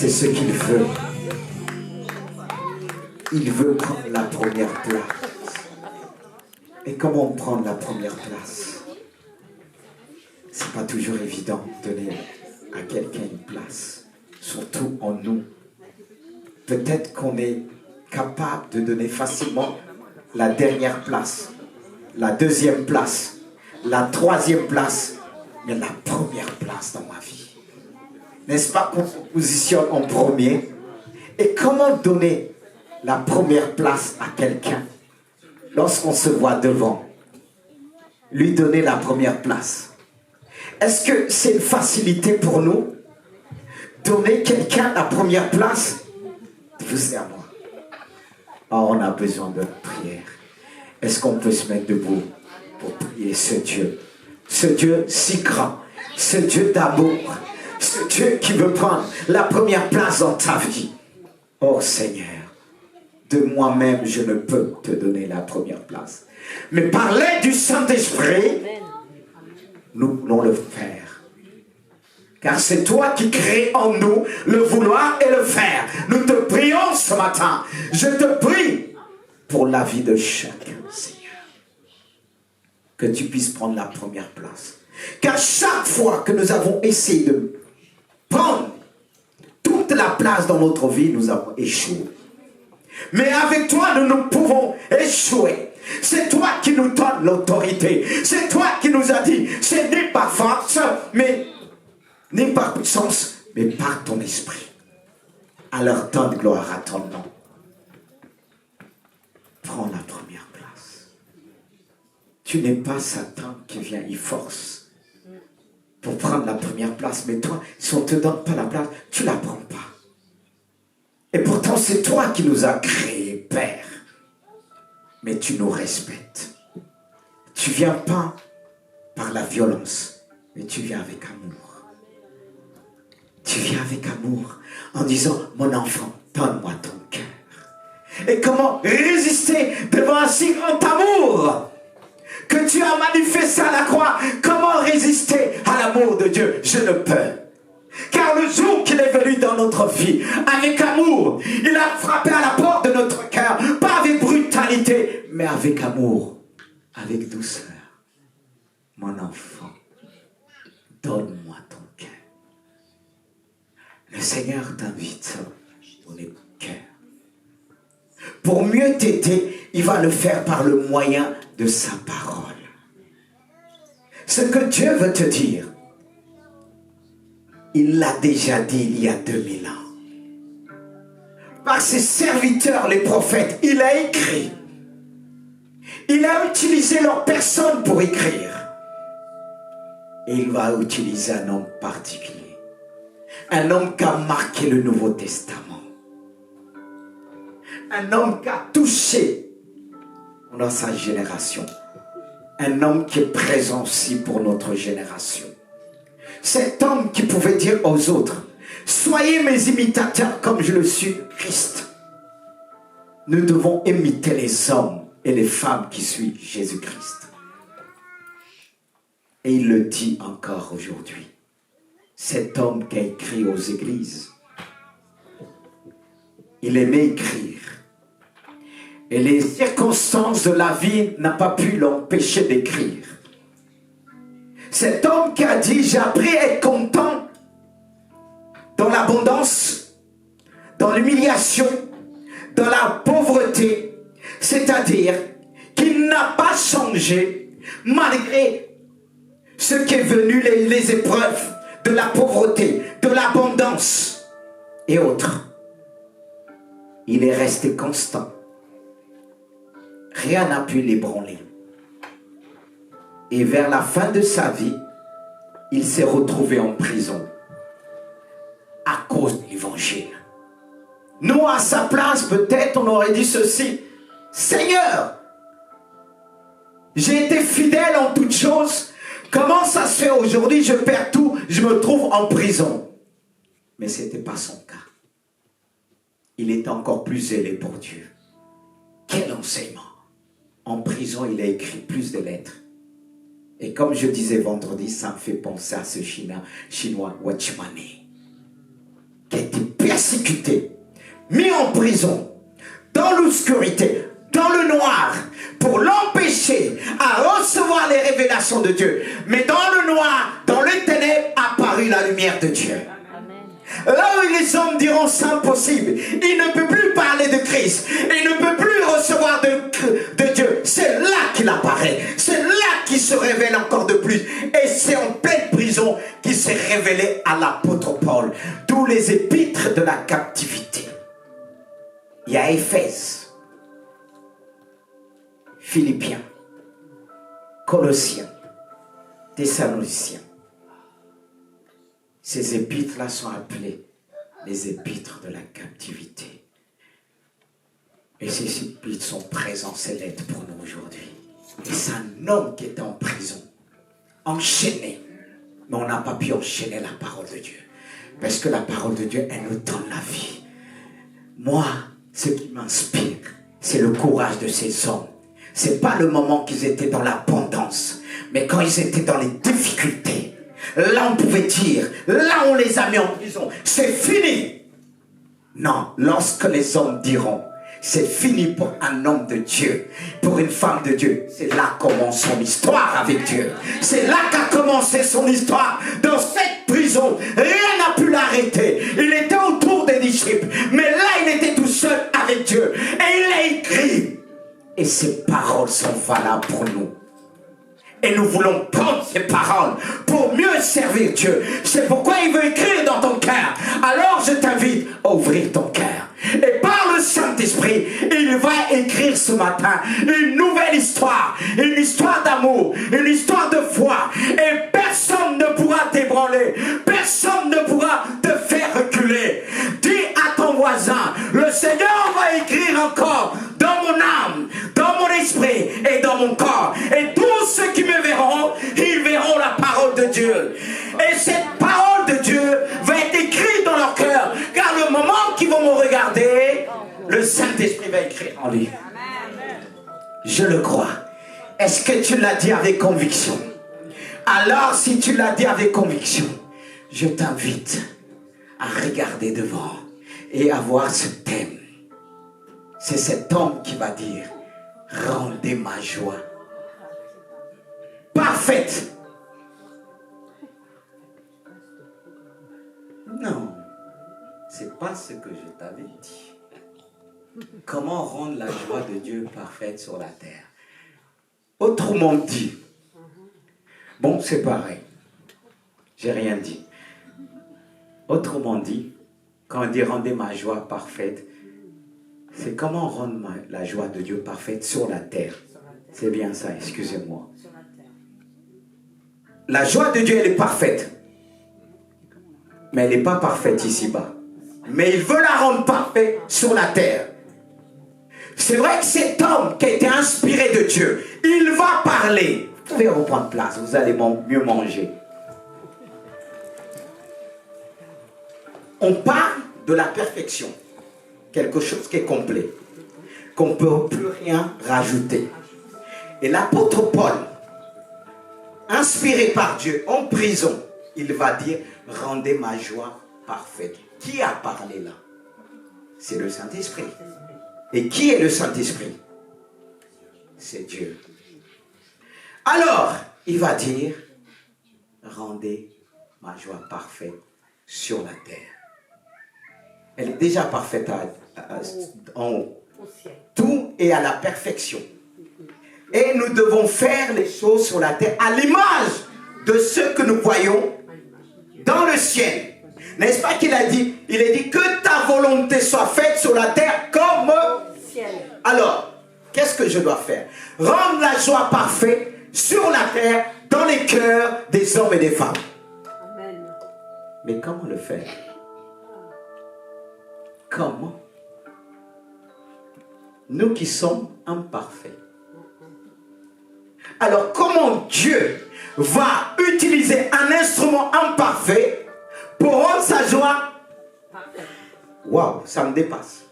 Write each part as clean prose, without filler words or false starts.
C'est ce qu'il veut. Il veut prendre la première place. Et comment prendre la première place? C'est pas toujours évident de donner à quelqu'un une place, surtout en nous. Peut-être qu'on est capable de donner facilement la dernière place, la deuxième place, la troisième place, mais la première place dans ma vie. N'est-ce pas qu'on se positionne en premier? Et comment donner la première place à quelqu'un lorsqu'on se voit devant? Lui donner la première place. Est-ce que c'est une facilité pour nous? Donner quelqu'un la première place? Vous et à moi. Oh, on a besoin de prière. Est-ce qu'on peut se mettre debout pour prier ce Dieu si grand, ce Dieu d'amour, ce Dieu qui veut prendre la première place dans ta vie? Oh Seigneur, de moi-même, je ne peux te donner la première place. Mais par l'aide du Saint-Esprit, nous voulons le faire. Car c'est toi qui crées en nous le vouloir et le faire. Nous te prions ce matin. Je te prie pour la vie de chacun, Seigneur. Que tu puisses prendre la première place. Car chaque fois que nous avons essayé de prendre toute la place dans notre vie, nous avons échoué. Mais avec toi, nous pouvons échouer. C'est toi qui nous donne l'autorité. C'est toi qui nous as dit, c'est ni par force, mais ni par puissance, mais par ton esprit. Alors donne gloire à ton nom. Prends la première place. Tu n'es pas Satan qui vient y force pour prendre la première place. Mais toi, si on ne te donne pas la place, tu ne la prends pas. Et pourtant, c'est toi qui nous as créés, Père. Mais tu nous respectes. Tu ne viens pas par la violence, mais tu viens avec amour. Tu viens avec amour en disant, mon enfant, donne-moi ton cœur. Et comment résister devant un si grand amour que tu as manifesté à la croix? Comment résister à l'amour de Dieu? Je ne peux. Car le jour qu'il est venu dans notre vie, avec amour, il a frappé à la porte de notre cœur, pas avec brutalité, mais avec amour, avec douceur. Mon enfant, donne-moi ton cœur. Le Seigneur t'invite à donner ton cœur. Pour mieux t'aider, il va le faire par le moyen de sa parole. Ce que Dieu veut te dire, il l'a déjà dit il y a 2000 ans. Par ses serviteurs, les prophètes, il a écrit. Il a utilisé leur personne pour écrire. Et il va utiliser un homme particulier. Un homme qui a marqué le Nouveau Testament. Un homme qui a touché dans sa génération. Un homme qui est présent aussi pour notre génération. Cet homme qui pouvait dire aux autres, soyez mes imitateurs comme je le suis Christ. Nous devons imiter les hommes et les femmes qui suivent Jésus-Christ. Et il le dit encore aujourd'hui. Cet homme qui a écrit aux églises, il aimait écrire. Et les circonstances de la vie n'ont pas pu l'empêcher d'écrire. Cet homme qui a dit, j'ai appris à être content dans l'abondance, dans l'humiliation, dans la pauvreté. C'est-à-dire qu'il n'a pas changé malgré ce qui est venu, les épreuves de la pauvreté, de l'abondance et autres. Il est resté constant. Rien n'a pu l'ébranler. Et vers la fin de sa vie, il s'est retrouvé en prison à cause de l'évangile. Nous, à sa place, peut-être on aurait dit ceci: Seigneur, j'ai été fidèle en toutes choses. Comment ça se fait aujourd'hui, je perds tout, je me trouve en prison? Mais ce n'était pas son cas. Il était encore plus zélé pour Dieu. Quel enseignement! En prison, il a écrit plus de lettres. Et comme je disais vendredi, ça me fait penser à ce chinois Watchman, qui a été persécuté, mis en prison, dans l'obscurité, dans le noir, pour l'empêcher à recevoir les révélations de Dieu. Mais dans le noir, dans les ténèbres, apparut la lumière de Dieu. Là où les hommes diront c'est impossible, il ne peut plus parler de Christ, il ne peut plus recevoir de Dieu. C'est là qu'il apparaît, c'est là qu'il se révèle encore de plus. Et c'est en pleine prison qu'il s'est révélé à l'apôtre Paul. D'où les épîtres de la captivité. Il y a Éphèse, Philippiens, Colossiens, Thessaloniciens. Ces épîtres-là sont appelées les épîtres de la captivité. Et ces épîtres sont présents, ces lettres pour nous aujourd'hui. Et c'est un homme qui était en prison, enchaîné. Mais on n'a pas pu enchaîner la parole de Dieu. Parce que la parole de Dieu, elle nous donne la vie. Moi, ce qui m'inspire, c'est le courage de ces hommes. Ce n'est pas le moment qu'ils étaient dans l'abondance, mais quand ils étaient dans les difficultés. Là, on pouvait dire, là, on les a mis en prison. C'est fini. Non, lorsque les hommes diront, c'est fini pour un homme de Dieu, pour une femme de Dieu. C'est là commence son histoire avec Dieu. C'est là qu'a commencé son histoire. Dans cette prison, rien n'a pu l'arrêter. Il était autour des disciples, mais là, il était tout seul avec Dieu. Et il a écrit. Et ces paroles sont valables pour nous. Et nous voulons prendre ces paroles pour mieux servir Dieu. C'est pourquoi il veut écrire dans ton cœur. Alors je t'invite à ouvrir ton cœur. Et par le Saint-Esprit, il va écrire ce matin une nouvelle histoire. Une histoire d'amour, une histoire de foi. Et personne ne pourra t'ébranler. Personne ne pourra te faire reculer. Dis à ton voisin, le Seigneur va écrire encore dans mon âme, dans mon esprit et dans mon corps. Et tous ceux qui me verront, ils verront la parole de Dieu. Et cette parole de Dieu va être écrite dans leur cœur. Car le moment qu'ils vont me regarder, le Saint-Esprit va écrire en lui. Je le crois. Est-ce que tu l'as dit avec conviction? Alors, si tu l'as dit avec conviction, je t'invite à regarder devant et à voir ce thème. C'est cet homme qui va dire, rendez ma joie parfaite. Non, c'est pas ce que je t'avais dit. Comment rendre la joie de Dieu parfaite sur la terre? Autrement dit, bon, c'est pareil, j'ai rien dit. Autrement dit, quand on dit rendez ma joie parfaite, c'est comment rendre la joie de Dieu parfaite sur la terre. C'est bien ça, excusez-moi. La joie de Dieu, elle est parfaite. Mais elle n'est pas parfaite ici-bas. Mais il veut la rendre parfaite sur la terre. C'est vrai que cet homme qui a été inspiré de Dieu, il va parler. Vous pouvez reprendre place, vous allez mieux manger. On parle de la perfection. Quelque chose qui est complet, qu'on ne peut plus rien rajouter. Et l'apôtre Paul, inspiré par Dieu, en prison, il va dire, rendez ma joie parfaite. Qui a parlé là? C'est le Saint-Esprit. Et qui est le Saint-Esprit? C'est Dieu. Alors, il va dire, rendez ma joie parfaite sur la terre. Elle est déjà parfaite en haut. Tout est à la perfection. Et nous devons faire les choses sur la terre à l'image de ce que nous voyons dans le ciel. N'est-ce pas qu'il a dit? Il a dit que ta volonté soit faite sur la terre comme au ciel. Alors, qu'est-ce que je dois faire? Rendre la joie parfaite sur la terre, dans les cœurs des hommes et des femmes. Amen. Mais comment le faire? Comment? Nous qui sommes imparfaits. Alors comment Dieu va utiliser un instrument imparfait pour rendre sa joie? Waouh, ça me dépasse.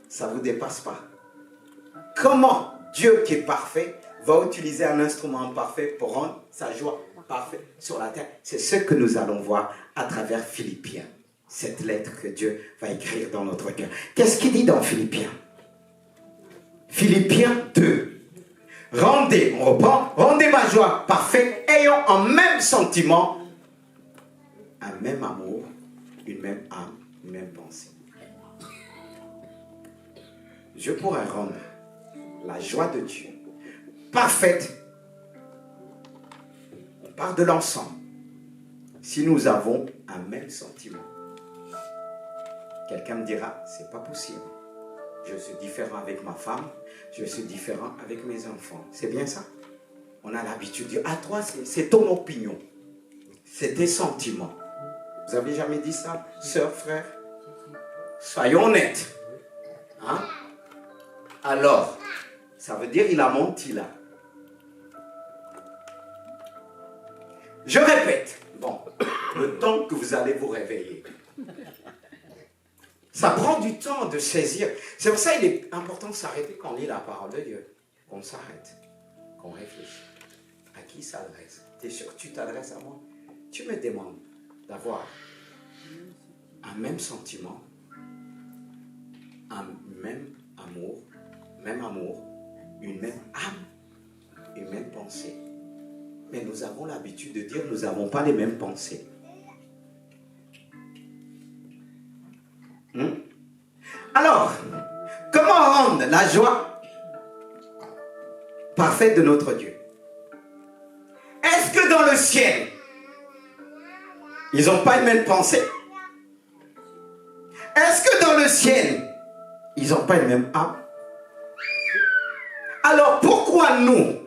Ça ne vous dépasse pas. Comment Dieu qui est parfait va utiliser un instrument imparfait pour rendre sa joie parfaite sur la terre? C'est ce que nous allons voir à travers Philippiens. cette lettre que Dieu va écrire dans notre cœur. Qu'est-ce qu'il dit dans Philippiens? Philippiens 2. Rendez, on reprend, rendez ma joie parfaite, ayant un même sentiment, un même amour, une même âme, une même pensée. Je pourrais rendre la joie de Dieu parfaite. On parle de l'ensemble. Si nous avons un même sentiment. Quelqu'un me dira, c'est pas possible. Je suis différent avec ma femme, je suis différent avec mes enfants. C'est bien ça? On a l'habitude de dire, ah toi, c'est ton opinion. C'est tes sentiments. Vous avez jamais dit ça, sœur, frère? Soyons honnêtes. Hein? Alors, ça veut dire il a menti là. Je répète, bon, le temps que vous allez vous réveiller. Ça prend du temps de saisir. C'est pour ça qu'il est important de s'arrêter quand on lit la parole de Dieu. Qu'on s'arrête, qu'on réfléchisse. À qui s'adresse? Tu es sûr que tu t'adresses à moi? Tu me demandes d'avoir un même sentiment, un même amour, une même âme, une même pensée. Mais nous avons l'habitude de dire nous n'avons pas les mêmes pensées. Alors, comment rendre la joie parfaite de notre Dieu? Est-ce que dans le ciel, ils n'ont pas une même pensée? Est-ce que dans le ciel, ils n'ont pas une même âme? Alors pourquoi nous,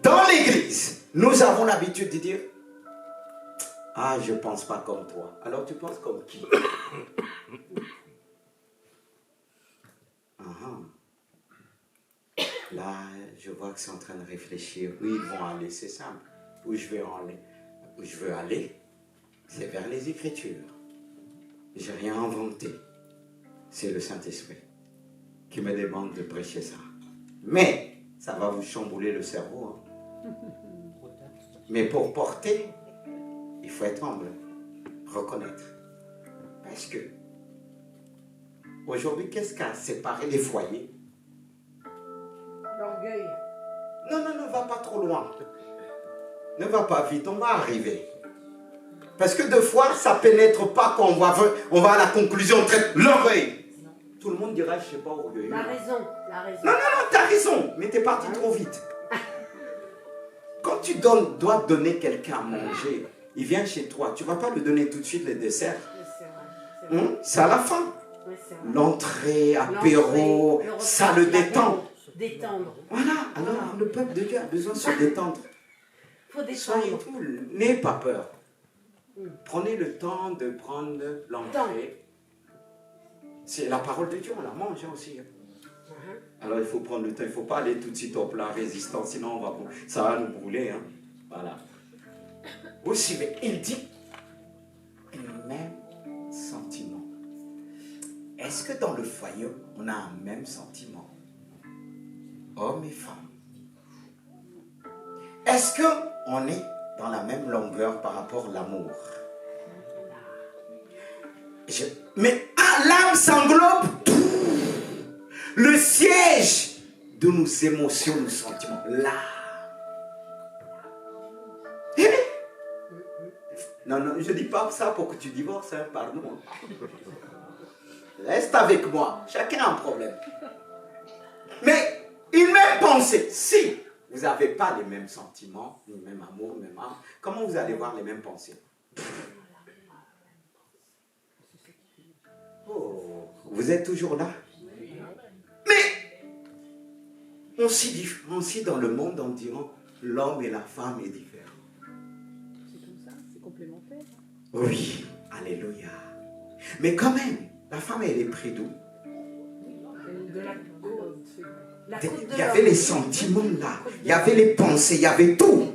dans l'église, nous avons l'habitude de dire « Ah, je ne pense pas comme toi. » Alors tu penses comme qui? Là, je vois que c'est en train de réfléchir. Où ils vont aller, c'est simple. Où je veux aller, c'est vers les Écritures. Je n'ai rien inventé. C'est le Saint-Esprit qui me demande de prêcher ça. Mais, ça va vous chambouler le cerveau. Hein. Mais pour porter, il faut être humble. Reconnaître. Parce que, aujourd'hui, qu'est-ce qui a séparé les foyers? L'orgueil. Non, ne va pas trop loin. Ne va pas vite, on va arriver. Parce que deux fois, ça ne pénètre pas quand on va à la conclusion, on traite l'orgueil. Tout le monde dira, je ne sais pas, orgueilleux. La raison. Non, t'as raison, mais t'es parti trop vite. Quand tu dois donner quelqu'un à manger, il vient chez toi, tu ne vas pas lui donner tout de suite les desserts. C'est à la fin. Oui, l'entrée, apéro, ça le détend. Détendre. Voilà, alors le peuple de Dieu a besoin de se détendre. Faut détendre. Soyez cool, n'ayez pas peur. Prenez le temps de prendre l'entrée. C'est la parole de Dieu, on la mange aussi. Alors il faut prendre le temps, il ne faut pas aller tout de suite au plat résistant, sinon ça va nous brûler. Hein. Voilà. Vous suivez, il dit le même sentiment. Est-ce que dans le foyer, on a un même sentiment? Hommes et femmes. Est-ce qu'on est dans la même longueur par rapport à l'amour? Mais l'âme s'englobe tout. Le siège de nos émotions, nos sentiments. Là. Non, je ne dis pas ça pour que tu divorces, hein, pardon. Reste avec moi. Chacun a un problème. Mais une même pensée. Si vous n'avez pas les mêmes sentiments, le même amour, le même âme, comment vous allez voir les mêmes pensées? Oh, vous êtes toujours là? Mais on s'y différencie dans le monde en disant l'homme et la femme est différent. C'est comme ça, c'est complémentaire. Oui, alléluia. Mais quand même, la femme, elle est prise d'où? De la côte. Il y avait les sentiments là, il y avait les pensées, il y avait tout.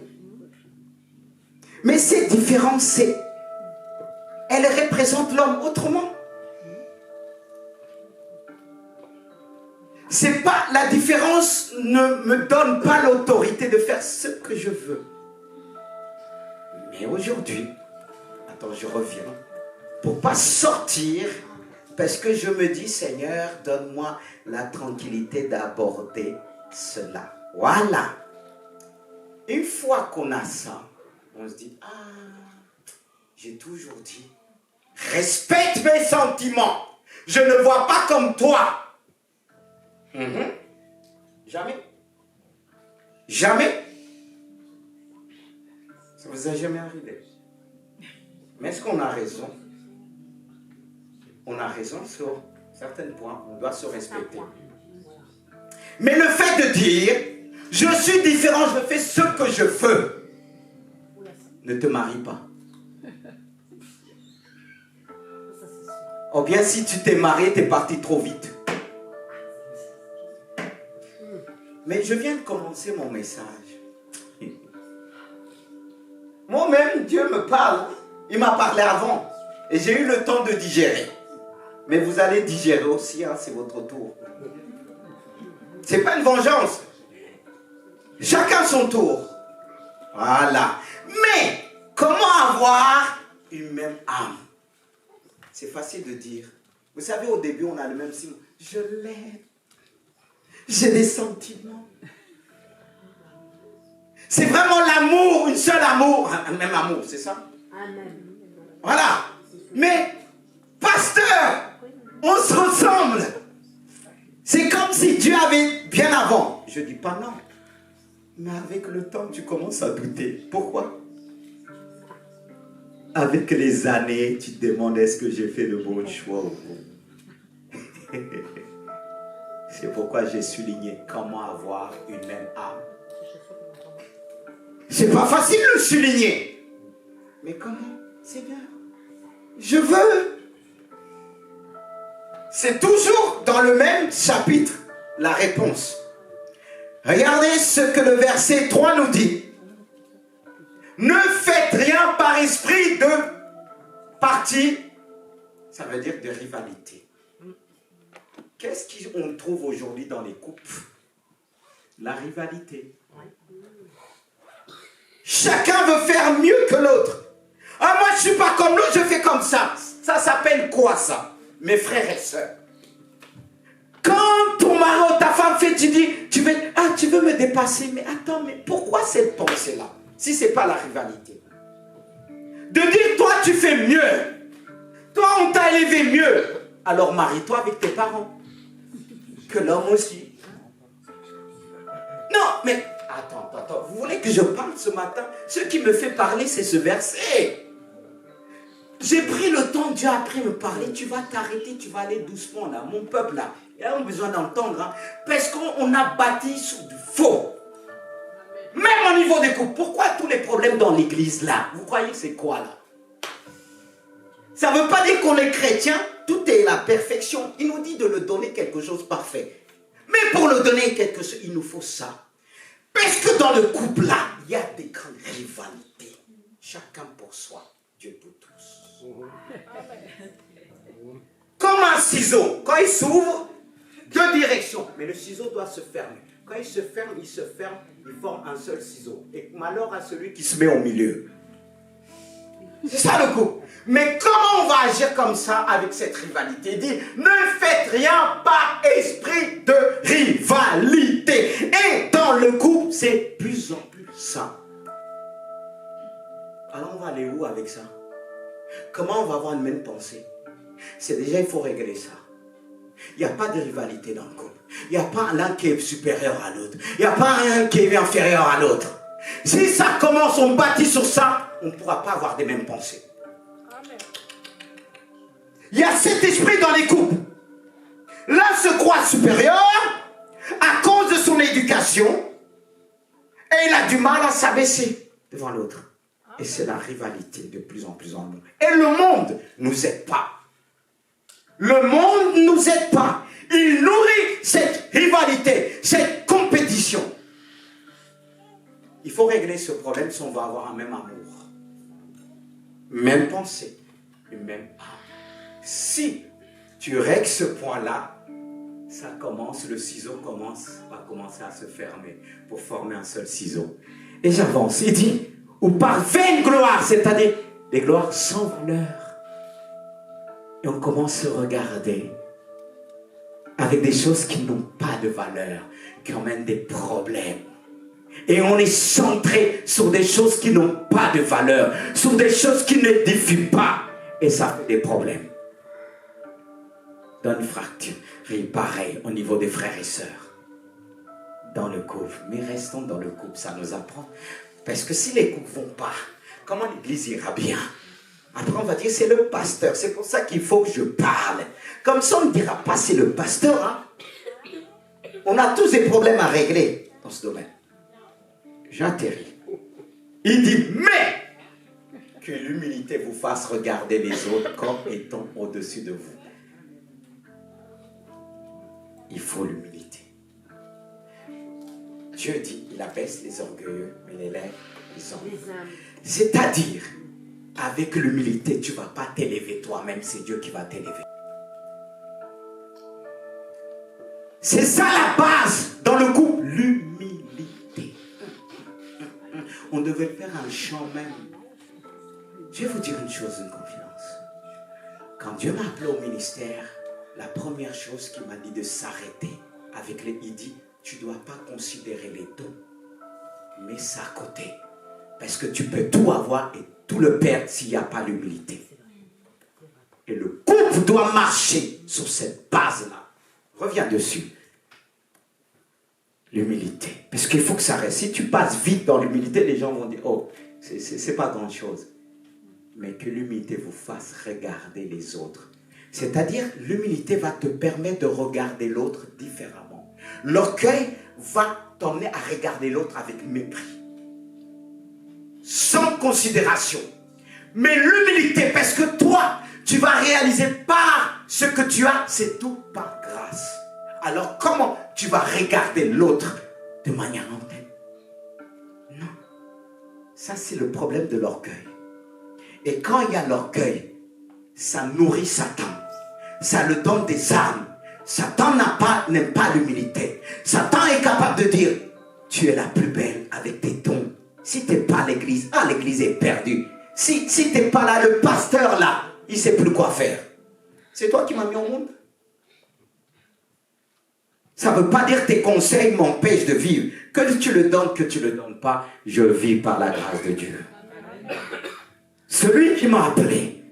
Mais ces différences, elles représentent l'homme autrement. C'est pas, la différence ne me donne pas l'autorité de faire ce que je veux. Mais aujourd'hui, attends, je reviens. pour pas sortir, parce que je me dis, Seigneur, donne-moi la tranquillité d'aborder cela. Voilà. Une fois qu'on a ça, on se dit, ah, j'ai toujours dit, respecte mes sentiments. Je ne vois pas comme toi. Jamais. Jamais. Ça vous est jamais arrivé. Mais est-ce qu'on a raison? On a raison sur certains points. On doit se respecter. Mais le fait de dire, je suis différent, je fais ce que je veux, ne te marie pas. Ou bien si tu t'es marié, tu es parti trop vite. Mais je viens de commencer mon message. Moi-même, Dieu me parle. Il m'a parlé avant. Et j'ai eu le temps de digérer. Mais vous allez digérer aussi, hein, c'est votre tour. C'est pas une vengeance. Chacun son tour. Voilà. Mais, comment avoir une même âme? C'est facile de dire. Vous savez, au début, on a le même signe. Je l'aime. J'ai des sentiments. C'est vraiment l'amour, une seule amour. Un même amour, c'est ça? Amen. Voilà. Mais, pasteur, on se ressemble. C'est comme si Dieu avait bien avant. Je ne dis pas non. Mais avec le temps, tu commences à douter. Pourquoi? Avec les années, tu te demandes est-ce que j'ai fait le bon choix ou non. C'est pourquoi j'ai souligné comment avoir une même âme. C'est pas facile de le souligner. Mais comment? C'est bien. Je veux. C'est toujours dans le même chapitre la réponse. Regardez ce que le verset 3 nous dit. Ne faites rien par esprit de parti. Ça veut dire de rivalité. Qu'est-ce qu'on trouve aujourd'hui dans les couples? La rivalité. Chacun veut faire mieux que l'autre. Ah, moi, je ne suis pas comme l'autre, je fais comme ça. Ça s'appelle quoi, ça? Mes frères et sœurs. Quand ton mari ou ta femme fait, tu dis, tu veux me dépasser. Mais attends, mais pourquoi cette pensée-là? Si ce n'est pas la rivalité. De dire, toi, tu fais mieux. Toi, on t'a élevé mieux. Alors, marie-toi avec tes parents. Que l'homme aussi. Non, mais attends. Vous voulez que je parle ce matin? Ce qui me fait parler, c'est ce verset. J'ai pris le temps, Dieu a appris à me parler. Tu vas t'arrêter, tu vas aller doucement là. Mon peuple là, ils ont besoin d'entendre. Hein, parce qu'on a bâti sur du faux. Même au niveau des couples. Pourquoi tous les problèmes dans l'église là? Vous croyez que c'est quoi là? Ça ne veut pas dire qu'on est chrétien. Tout est la perfection. Il nous dit de le donner quelque chose de parfait. Mais pour le donner quelque chose, il nous faut ça. Parce que dans le couple là, il y a des grandes rivalités. Chacun pour soi, Dieu pour tous. Comme un ciseau, quand il s'ouvre, deux directions. Mais le ciseau doit se fermer. Quand il se ferme, il forme un seul ciseau. Et malheur à celui qui se met au milieu. C'est ça le couple. Mais comment on va agir comme ça avec cette rivalité? Il dit, ne faites rien par esprit de rivalité. Et dans le couple, c'est plus en plus ça. Alors on va aller où avec ça? Comment on va avoir une même pensée? C'est déjà, il faut régler ça. Il n'y a pas de rivalité dans le couple. Il n'y a pas l'un qui est supérieur à l'autre. Il n'y a pas un qui est inférieur à l'autre. Si ça commence, on bâtit sur ça, on ne pourra pas avoir des mêmes pensées. Il y a cet esprit dans les couples. L'un se croit supérieur à cause de son éducation et il a du mal à s'abaisser devant l'autre. Et c'est la rivalité de plus en plus en nous. Et le monde ne nous aide pas. Le monde ne nous aide pas. Il nourrit cette rivalité, cette compétition. Il faut régler ce problème si on va avoir un même amour. Même pensée, une même âme. Si tu règles ce point-là, ça commence, le ciseau va commencer à se fermer pour former un seul ciseau. Et j'avance, il dit, ou par vaine gloire, c'est-à-dire des gloires sans valeur. Et on commence à se regarder avec des choses qui n'ont pas de valeur, qui emmènent des problèmes. Et on est centré sur des choses qui n'ont pas de valeur, sur des choses qui n'édifient pas. Et ça fait des problèmes. Dans une fracture, pareil au niveau des frères et sœurs. Dans le couple. Mais restons dans le couple, ça nous apprend. Parce que si les couples ne vont pas, comment l'église ira bien? Après on va dire c'est le pasteur, c'est pour ça qu'il faut que je parle. Comme ça on ne dira pas c'est le pasteur. Hein? On a tous des problèmes à régler dans ce domaine. J'atterris. Il dit mais que l'humilité vous fasse regarder les autres comme étant au-dessus de vous. Il faut l'humilité. Dieu dit, il abaisse les orgueilleux, mais il élève les humbles. C'est-à-dire, avec l'humilité, tu ne vas pas t'élever toi-même, c'est Dieu qui va t'élever. C'est ça la base dans le couple, l'humilité. On devait faire un chant même. Je vais vous dire une chose, une confidence. Quand Dieu m'a appelé au ministère, la première chose qu'il m'a dit de s'arrêter avec les... Il dit, tu ne dois pas considérer les dons, mais ça à côté. Parce que tu peux tout avoir et tout le perdre s'il n'y a pas l'humilité. Et le couple doit marcher sur cette base-là. Reviens dessus. L'humilité. Parce qu'il faut que ça reste. Si tu passes vite dans l'humilité, les gens vont dire, oh, c'est pas grand-chose. Mais que l'humilité vous fasse regarder les autres. C'est-à-dire, l'humilité va te permettre de regarder l'autre différemment. L'orgueil va t'emmener à regarder l'autre avec mépris. Sans considération. Mais l'humilité, parce que toi, tu vas réaliser par ce que tu as, c'est tout par grâce. Alors comment tu vas regarder l'autre de manière hautaine? Non. Ça, c'est le problème de l'orgueil. Et quand il y a l'orgueil, ça nourrit Satan. Ça le donne des armes. Satan n'aime pas l'humilité. Satan est capable de dire, tu es la plus belle avec tes dons. Si tu n'es pas à l'église, l'église est perdue. Si tu n'es pas là, le pasteur là, il ne sait plus quoi faire. C'est toi qui m'as mis au monde. Ça ne veut pas dire que tes conseils m'empêchent de vivre. Que tu le donnes, que tu ne le donnes pas, je vis par la grâce de Dieu. Celui qui m'a appelé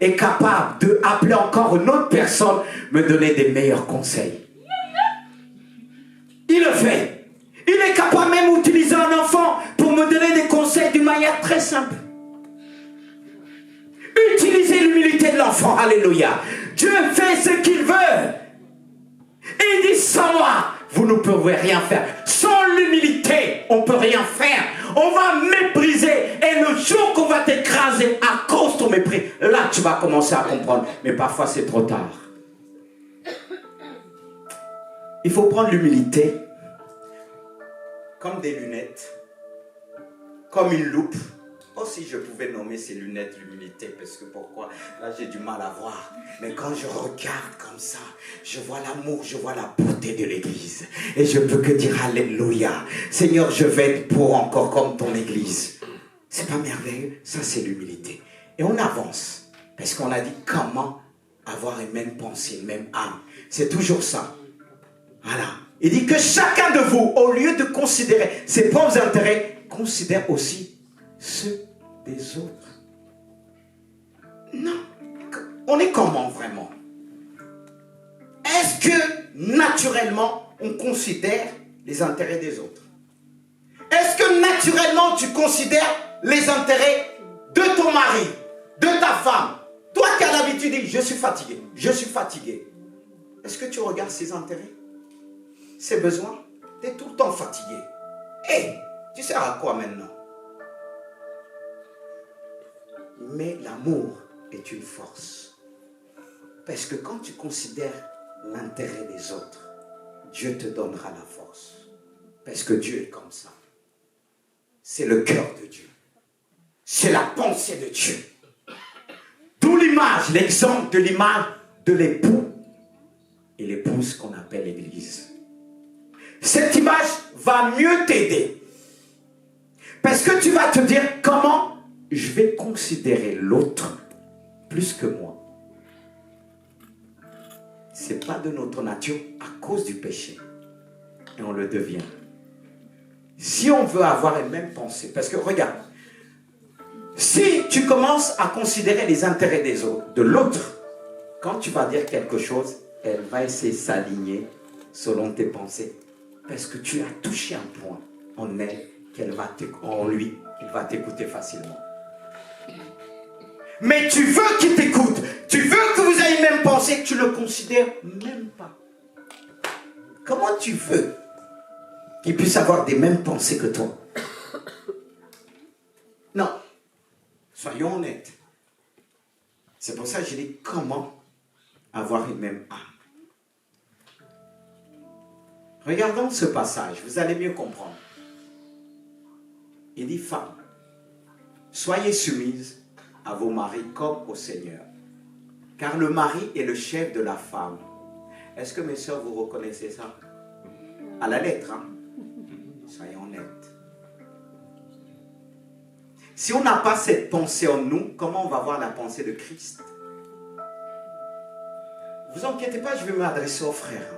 est capable d'appeler encore une autre personne, me donner des meilleurs conseils. Il le fait. Il est capable même d'utiliser un enfant pour me donner des conseils d'une manière très simple. Utilisez l'humilité de l'enfant. Alléluia. Dieu fait ce qu'il veut. Et il dit, sans moi, vous ne pouvez rien faire. Sans l'humilité, on ne peut rien faire. On va mépriser. Et le jour qu'on va t'écraser à cause de ton mépris, là, tu vas commencer à comprendre. Mais parfois, c'est trop tard. Il faut prendre l'humilité comme des lunettes, comme une loupe. Oh, si je pouvais nommer ces lunettes l'humilité, parce que pourquoi? Là, j'ai du mal à voir. Mais quand je regarde comme ça, je vois l'amour, je vois la beauté de l'église. Et je peux que dire Alléluia. Seigneur, je vais être pour encore comme ton église. C'est pas merveilleux? Ça, c'est l'humilité. Et on avance. Parce qu'on a dit comment avoir une même pensée, une même âme. C'est toujours ça. Voilà. Il dit que chacun de vous, au lieu de considérer ses propres intérêts, considère aussi ceux des autres. Non. On est comment vraiment? Est-ce que naturellement on considère les intérêts des autres? Est-ce que naturellement tu considères les intérêts de ton mari, de ta femme? Toi qui as l'habitude de dire je suis fatigué, je suis fatigué. Est-ce que tu regardes ses intérêts, ses besoins? Tu es tout le temps fatigué. Hé, tu sers à quoi maintenant? Mais l'amour est une force. Parce que quand tu considères l'intérêt des autres, Dieu te donnera la force. Parce que Dieu est comme ça. C'est le cœur de Dieu. C'est la pensée de Dieu. D'où l'image, l'exemple de l'image de l'époux et l'épouse qu'on appelle l'église. Cette image va mieux t'aider. Parce que tu vas te dire comment je vais considérer l'autre plus que moi. ce n'est pas de notre nature à cause du péché. Et on le devient. Si on veut avoir les mêmes pensées, parce que regarde, si tu commences à considérer les intérêts des autres, de l'autre, quand tu vas dire quelque chose, elle va essayer de s'aligner selon tes pensées. Parce que tu as touché un point en elle, en lui, il va t'écouter facilement. Mais tu veux qu'il t'écoute, tu veux que vous ayez même pensée, que tu ne le considères même pas. Comment tu veux qu'il puisse avoir des mêmes pensées que toi? Non. Soyons honnêtes. C'est pour ça que j'ai dit comment avoir une même âme. Regardons ce passage, vous allez mieux comprendre. Il dit, femmes, soyez soumises à vos maris comme au Seigneur. Car le mari est le chef de la femme. Est-ce que mes soeurs, vous reconnaissez ça? À la lettre, hein? Soyons honnêtes. Si on n'a pas cette pensée en nous, comment on va avoir la pensée de Christ? Vous inquiétez pas, je vais m'adresser aux frères.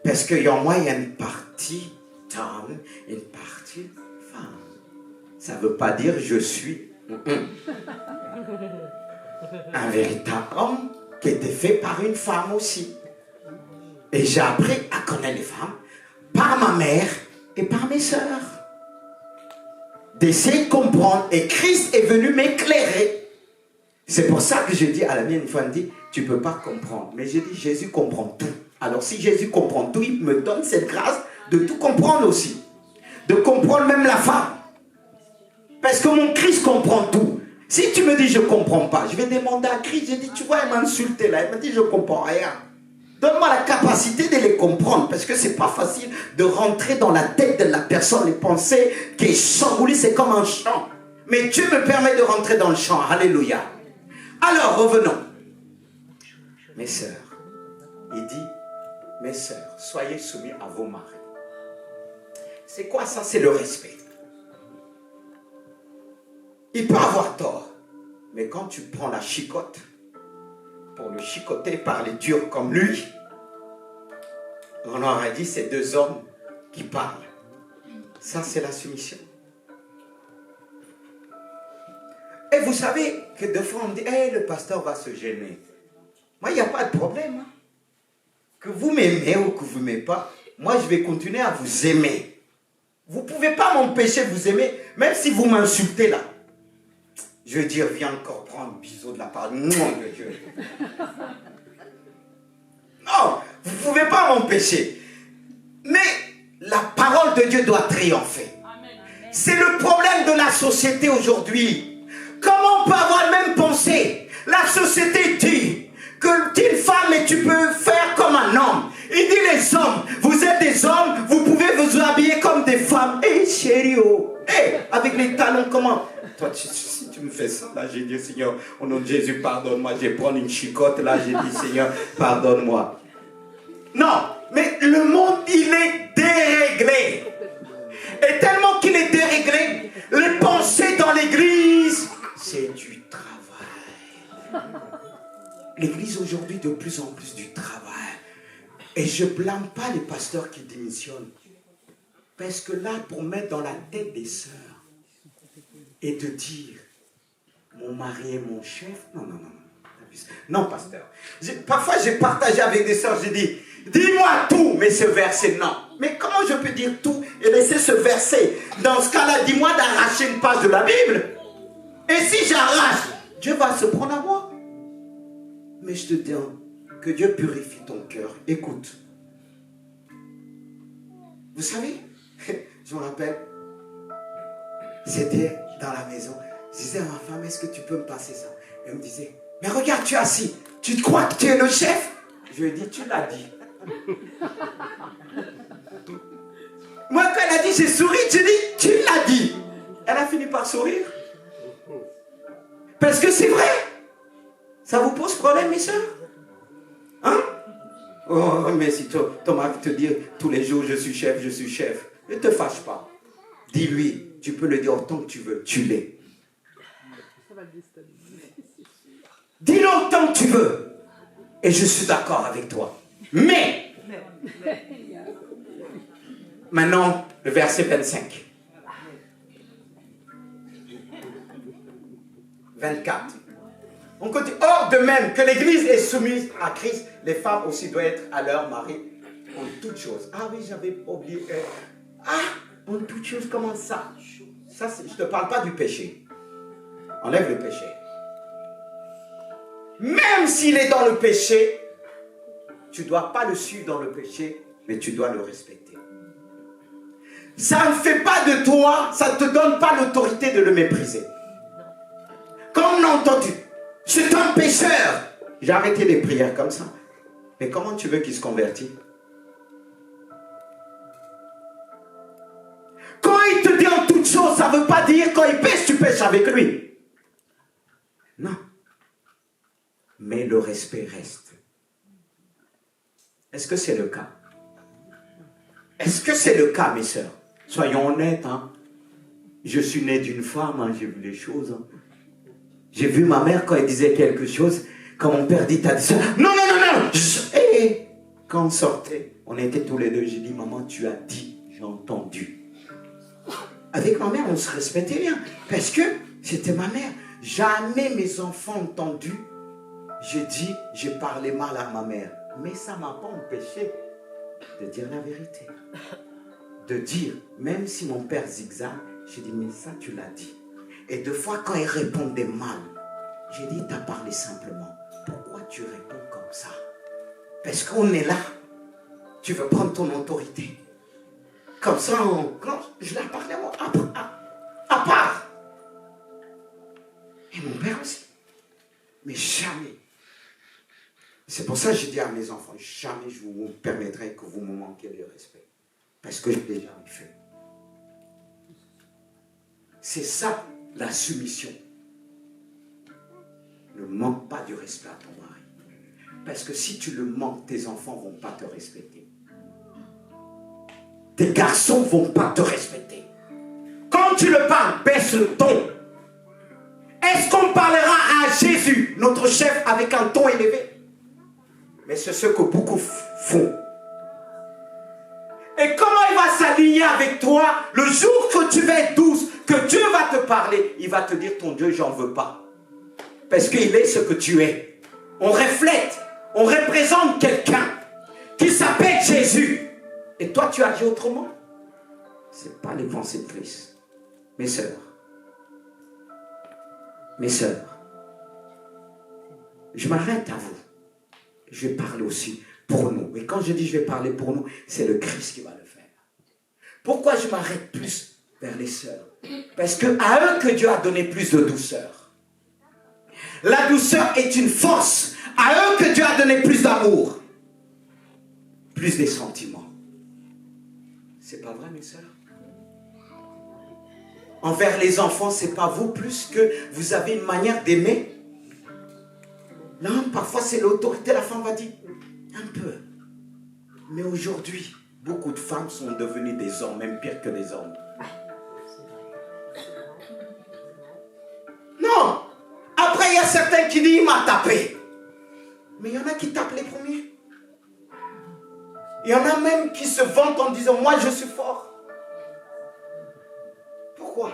Parce qu'en moi, il y a une partie d'homme et une partie femme. Ça ne veut pas dire je suis un véritable homme qui était fait par une femme aussi. Et j'ai appris à connaître les femmes par ma mère et par mes sœurs. D'essayer de comprendre. Et Christ est venu m'éclairer. C'est pour ça que je dis à la mienne, une fois, elle me dit, tu ne peux pas comprendre. Mais j'ai dit, Jésus comprend tout. Alors si Jésus comprend tout, il me donne cette grâce de tout comprendre aussi. De comprendre même la femme. Parce que mon Christ comprend tout. Si tu me dis, je ne comprends pas, je vais demander à Christ, je dis, tu vois, elle m'a insulté là, elle m'a dit, je ne comprends rien. Donne-moi la capacité de les comprendre, parce que ce n'est pas facile de rentrer dans la tête de la personne, les pensées qui est chamboulées, c'est comme un champ. Mais Dieu me permet de rentrer dans le champ, alléluia. Alors, revenons. Mes sœurs, il dit, mes sœurs, soyez soumis à vos maris. C'est quoi ça? C'est le respect. Il peut avoir tort, mais quand tu prends la chicotte, pour le chicoter, parler dur comme lui, on aurait dit c'est deux hommes qui parlent. Ça, c'est la soumission. Et vous savez que des fois on dit, hey, le pasteur va se gêner. Moi, il n'y a pas de problème. Hein. Que vous m'aimez ou que vous ne m'aimez pas, moi, je vais continuer à vous aimer. Vous ne pouvez pas m'empêcher de vous aimer, même si vous m'insultez là. Je veux dire, viens encore prendre un bisou de la part de Dieu. Non, vous ne pouvez pas m'empêcher. Mais la parole de Dieu doit triompher. C'est le problème de la société aujourd'hui. Comment on peut avoir la même pensée? La société dit que tu es une femme et tu peux faire comme un homme. Il dit les hommes, vous êtes des hommes, vous pouvez vous habiller comme des femmes. Eh chérie, oh, avec les talons, comment? Toi, si tu me fais ça, là, j'ai dit, Seigneur, au nom de Jésus, pardonne-moi. Je vais prendre une chicotte, là, j'ai dit, Seigneur, pardonne-moi. Non, mais le monde, il est déréglé. Et tellement qu'il est déréglé, les pensées dans l'église, c'est du travail. L'église aujourd'hui, de plus en plus du travail. Et je ne blâme pas les pasteurs qui démissionnent. Parce que là, pour mettre dans la tête des sœurs, et de dire, mon mari est mon chef. Non, non, non. Non, pasteur. Parfois, j'ai partagé avec des sœurs, j'ai dit, dis-moi tout, mais ce verset, non. Mais comment je peux dire tout et laisser ce verset? Dans ce cas-là, dis-moi d'arracher une page de la Bible. Et si j'arrache, Dieu va se prendre à moi. Mais je te dis que Dieu purifie ton cœur. Écoute. Vous savez, je me rappelle, c'était dans la maison. Je disais à ma femme, est-ce que tu peux me passer ça? Elle me disait, mais regarde, tu es assis. Tu te crois que tu es le chef? Je lui ai dit, tu l'as dit. Moi, quand elle a dit, j'ai souri, tu dis, tu l'as dit. Elle a fini par sourire. Parce que c'est vrai. Ça vous pose problème, mes soeurs? Hein? Oh, mais si ton mari te dit tous les jours, je suis chef, ne te fâche pas. Dis-lui. Tu peux le dire autant que tu veux, tu l'es. Dis-le autant que tu veux. Et je suis d'accord avec toi. Mais, maintenant, le verset 25. 24. On continue. Or, de même que l'Église est soumise à Christ, les femmes aussi doivent être à leur mari en toutes choses. Ah oui, j'avais oublié. En toutes choses, comment ça? Ça, je ne te parle pas du péché. Enlève le péché. Même s'il est dans le péché, tu ne dois pas le suivre dans le péché, mais tu dois le respecter. Ça ne fait pas de toi, ça ne te donne pas l'autorité de le mépriser. Comme on a entendu, c'est un pécheur. J'ai arrêté les prières comme ça. Mais comment tu veux qu'il se convertisse? Quand il te dit en toute chose, ça ne veut pas dire quand il pêche, tu pêches avec lui. Non. Mais le respect reste. Est-ce que c'est le cas? Est-ce que c'est le cas, mes sœurs? Soyons honnêtes. Hein? Je suis né d'une femme, hein, j'ai vu les choses. Hein. J'ai vu ma mère quand elle disait quelque chose, quand mon père dit, t'as dit ça. Non, non, non, non. Et quand on sortait, on était tous les deux. J'ai dit, maman, tu as dit, j'ai entendu. Avec ma mère, on se respectait bien. Parce que c'était ma mère. Jamais mes enfants ont entendu. J'ai dit, j'ai parlé mal à ma mère. Mais ça ne m'a pas empêché de dire la vérité. De dire, même si mon père zigzag, j'ai dit, mais ça tu l'as dit. Et deux fois, quand il répondait mal, j'ai dit, tu as parlé simplement. Pourquoi tu réponds comme ça? Parce qu'on est là. Tu veux prendre ton autorité. Comme ça, quand je la parlais à part. Et mon père aussi. Mais jamais. C'est pour ça que j'ai dit à mes enfants, jamais je vous permettrai que vous me manquiez de respect. Parce que je l'ai jamais fait. C'est ça, la soumission. Ne manque pas du respect à ton mari. Parce que si tu le manques, tes enfants ne vont pas te respecter. Tes garçons ne vont pas te respecter. Quand tu le parles, baisse le ton. Est-ce qu'on parlera à Jésus, notre chef, avec un ton élevé? Mais c'est ce que beaucoup font. Et comment il va s'aligner avec toi le jour que tu vas être douce, que Dieu va te parler, il va te dire, ton Dieu, j'en veux pas. Parce qu'il est ce que tu es. On reflète, on représente quelqu'un qui s'appelle Jésus. Et toi, tu agis autrement. Ce n'est pas les pensées de Christ. Mes sœurs, je m'arrête à vous. Je vais parler aussi pour nous. Et quand je dis je vais parler pour nous, c'est le Christ qui va le faire. Pourquoi je m'arrête plus vers les sœurs? Parce que à eux que Dieu a donné plus de douceur. La douceur est une force. À eux que Dieu a donné plus d'amour. Plus des sentiments. C'est pas vrai, mes sœurs? Envers les enfants, c'est pas vous plus que vous avez une manière d'aimer? Non, parfois c'est l'autorité, la femme va dire un peu. Mais aujourd'hui, beaucoup de femmes sont devenues des hommes, même pire que des hommes. Non! Après, il y a certains qui disent, il m'a tapé. Mais il y en a qui tapent les premiers. Il y en a même qui se vantent en disant, moi je suis fort. Pourquoi?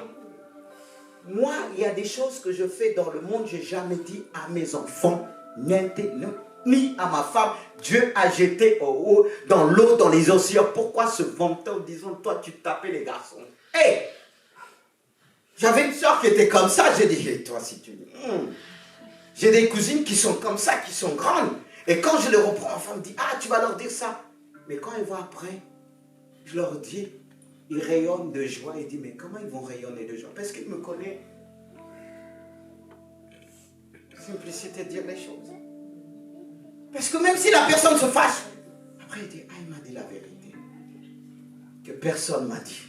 Moi, il y a des choses que je fais dans le monde, je n'ai jamais dit à mes enfants, ni à ma femme. Dieu a jeté dans l'eau, dans les océans. Pourquoi se vanter en disant, toi tu tapais les garçons? Hey! J'avais une soeur qui était comme ça, j'ai dit, hey, toi si tu dis, j'ai des cousines qui sont comme ça, qui sont grandes. Et quand je les reprends, ma femme me dit, ah, tu vas leur dire ça. Mais quand ils vont après, je leur dis, ils rayonnent de joie. Il dit, mais comment ils vont rayonner de joie? Parce qu'ils me connaissent. Simplicité de dire les choses. Parce que même si la personne se fâche, après il dit, ah, il m'a dit la vérité. Que personne m'a dit.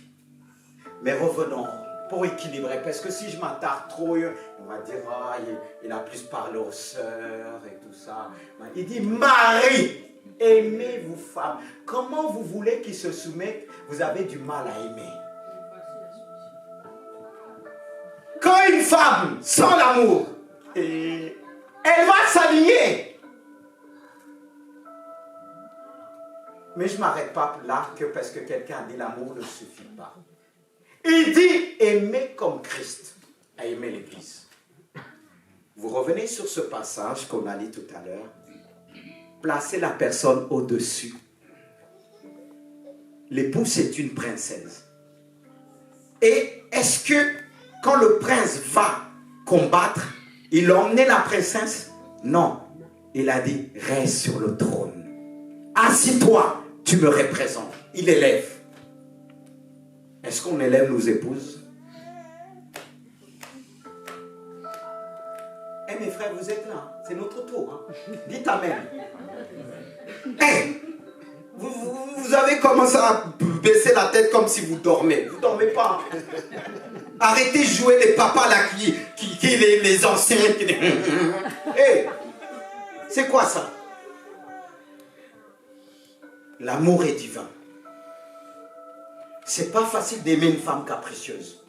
Mais revenons pour équilibrer. Parce que si je m'attarde trop, on va dire, ah, il a plus parlé aux sœurs et tout ça. Il dit, Marie, aimez vos femmes. Comment vous voulez qu'ils se soumettent? Vous avez du mal à aimer. Quand une femme, sans l'amour, elle va s'aligner. Mais je ne m'arrête pas là que parce que quelqu'un a dit l'amour ne suffit pas. Il dit aimer comme Christ a aimé l'Église. Vous revenez sur ce passage qu'on a lu tout à l'heure. Placez la personne au-dessus. L'épouse est une princesse. Et est-ce que quand le prince va combattre, il a emmené la princesse? Non. Il a dit, reste sur le trône. Assis-toi, tu me représentes. Il élève. Est-ce qu'on élève nos épouses? Eh mes frères, vous êtes là. C'est notre tour. Hein? Dites Amen. Hey, vous avez commencé à baisser la tête comme si vous dormez. Vous ne dormez pas. Arrêtez de jouer les papas là les anciens. Hey, c'est quoi ça? L'amour est divin. C'est pas facile d'aimer une femme capricieuse.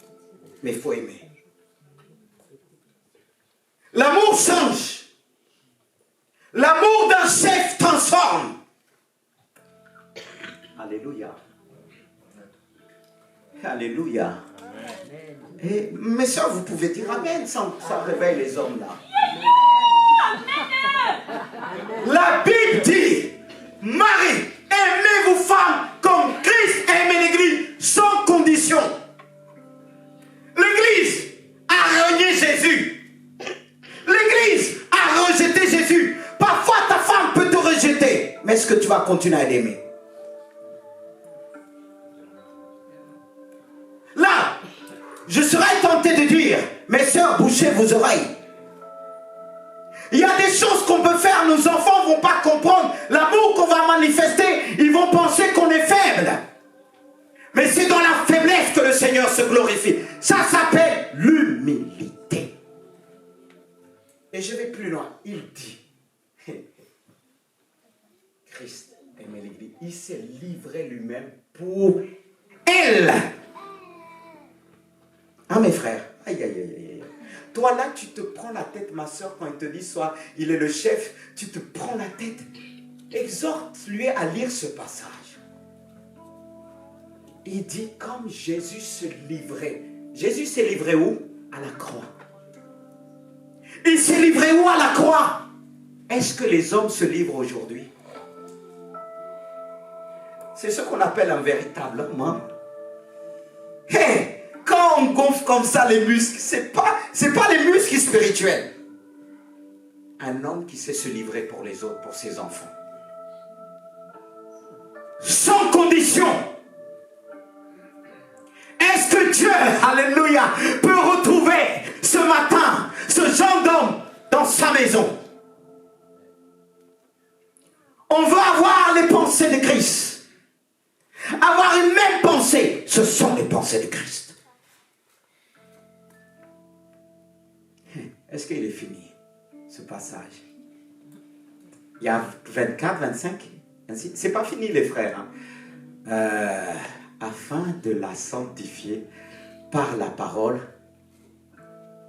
Mais il faut aimer. L'amour change. L'amour d'un chef transforme. Alléluia. Alléluia. Et, mes soeurs, vous pouvez dire Amen, ça réveille les hommes là. La Bible dit, Marie, aimez vos femmes comme Christ a aimé l'Église, sans condition. L'Église a renié Jésus. L'Église a rejeté Jésus. Parfois ta femme peut te rejeter, mais est-ce que tu vas continuer à l'aimer? Là, je serais tenté de dire, mes soeurs, bouchez vos oreilles. Il y a des choses qu'on peut faire, nos enfants ne vont pas comprendre. L'amour qu'on va manifester, ils vont penser qu'on est faible. Mais c'est dans la faiblesse que le Seigneur se glorifie. Ça s'appelle l'humilité. Et je vais plus loin. Il dit, Christ aimait l'Église. Il s'est livré lui-même pour elle. Ah mes frères, aïe aïe aïe aïe. Toi là, tu te prends la tête, ma soeur, quand il te dit soit il est le chef, tu te prends la tête. Exhorte-lui à lire ce passage. Il dit comme Jésus se livrait. Jésus s'est livré où? À la croix. Il s'est livré où à la croix? Est-ce que les hommes se livrent aujourd'hui? C'est ce qu'on appelle un véritable homme. Hein? Hey! Quand on gonfle comme ça les muscles, c'est pas les muscles spirituels. Un homme qui sait se livrer pour les autres, pour ses enfants. Sans condition. Est-ce que Dieu, alléluia, peut retrouver ce matin ce genre d'homme dans sa maison? On veut avoir les pensées de Christ. Avoir une même pensée, ce sont les pensées de Christ. Est-ce qu'il est fini, ce passage? Il y a 24, 25. C'est pas fini, les frères. Hein? Afin de la sanctifier par la parole,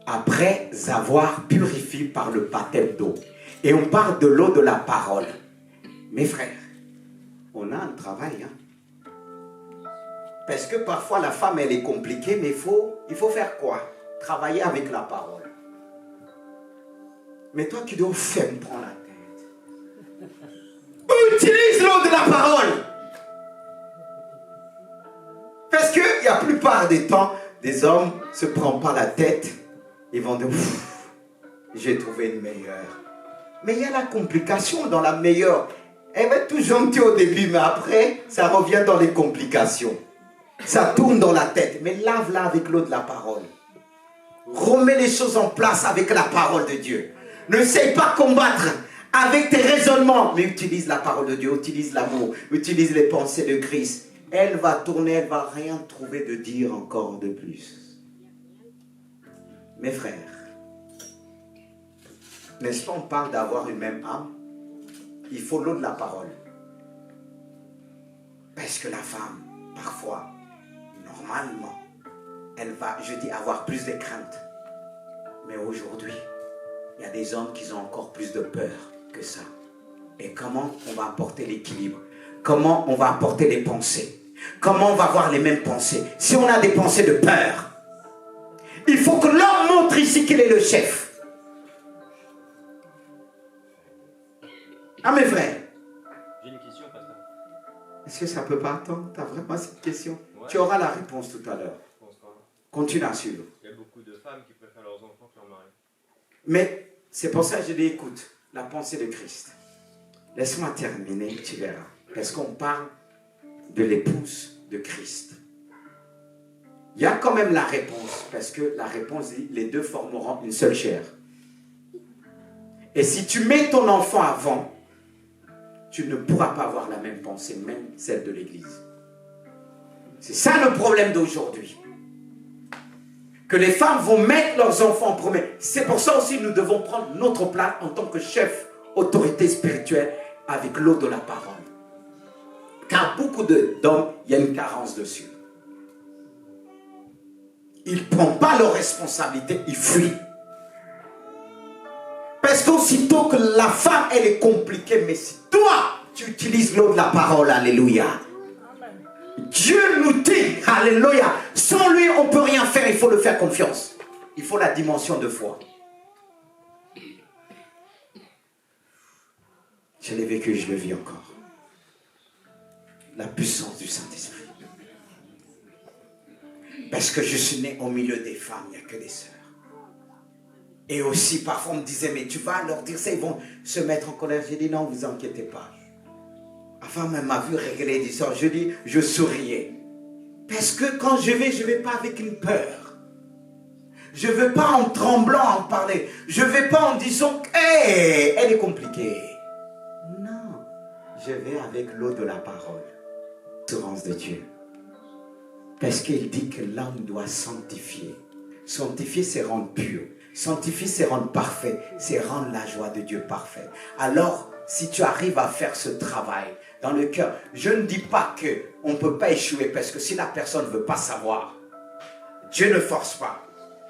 après avoir purifié par le baptême d'eau. Et on parle de l'eau de la parole. Mes frères, on a un travail. Hein? Parce que parfois la femme, elle est compliquée, mais il faut faire quoi? Travailler avec la parole. Mais toi qui dois faire me prendre la tête. Utilise l'eau de la parole. Parce que la plupart des temps, des hommes ne se prennent pas la tête. Ils vont dire, j'ai trouvé une meilleure. Mais il y a la complication dans la meilleure. Elle va être tout gentille au début, mais après, ça revient dans les complications. Ça tourne dans la tête. Mais lave-la avec l'eau de la parole. Remets les choses en place avec la parole de Dieu. N'essaye pas de combattre avec tes raisonnements, mais utilise la parole de Dieu, utilise l'amour, utilise les pensées de Christ. Elle va tourner, elle ne va rien trouver de dire encore de plus. Mes frères, n'est-ce pas, on parle d'avoir une même âme? Il faut l'eau de la parole. Parce que la femme, parfois, normalement, elle va, je dis, avoir plus de crainte. Mais aujourd'hui, il y a des hommes qui ont encore plus de peur que ça. Et comment on va apporter l'équilibre? comment on va apporter les pensées. Comment on va avoir les mêmes pensées. Si on a des pensées de peur, il faut que l'homme montre ici qu'il est le chef. Ah mes frères. J'ai une question, pasteur. Est-ce que ça peut pas attendre? Tu as vraiment cette question? Ouais. Tu auras la réponse tout à l'heure. Je pense pas. Continue à suivre. Il y a beaucoup de femmes qui préfèrent leurs enfants que leur mari. Mais c'est pour ça que je dis, écoute, la pensée de Christ. Laisse-moi terminer, tu verras. Parce qu'on parle de l'épouse de Christ. Il y a quand même la réponse, parce que la réponse dit, les deux formeront une seule chair. Et si tu mets ton enfant avant, tu ne pourras pas avoir la même pensée, même celle de l'Église. C'est ça le problème d'aujourd'hui. Que les femmes vont mettre leurs enfants en premier. C'est pour ça aussi que nous devons prendre notre place en tant que chef, autorité spirituelle, avec l'eau de la parole. Car beaucoup d'hommes, il y a une carence dessus. Ils ne prennent pas leurs responsabilités, ils fuient. Parce qu'aussitôt que la femme, elle est compliquée, mais si toi, tu utilises l'eau de la parole, alléluia. Dieu nous dit, alléluia, sans lui, on ne peut rien faire, il faut le faire confiance. Il faut la dimension de foi. Je l'ai vécu, je le vis encore. La puissance du Saint-Esprit. Parce que je suis né au milieu des femmes, il n'y a que des sœurs. Et aussi, parfois, on me disait, mais tu vas leur dire ça, ils vont se mettre en colère. J'ai dit, non, vous inquiétez pas. Enfin, même m'a vu régler des sorts. Je dis, je souriais. Parce que quand je vais pas avec une peur. Je ne vais pas en tremblant en parler. Je ne vais pas en disant, hey, elle est compliquée. Non, je vais avec l'eau de la parole. L'assurance de Dieu. Parce qu'il dit que l'homme doit sanctifier. Sanctifier, c'est rendre pur. Sanctifier, c'est rendre parfait. C'est rendre la joie de Dieu parfaite. Alors, si tu arrives à faire ce travail dans le cœur, je ne dis pas qu'on ne peut pas échouer, parce que si la personne ne veut pas savoir, Dieu ne force pas.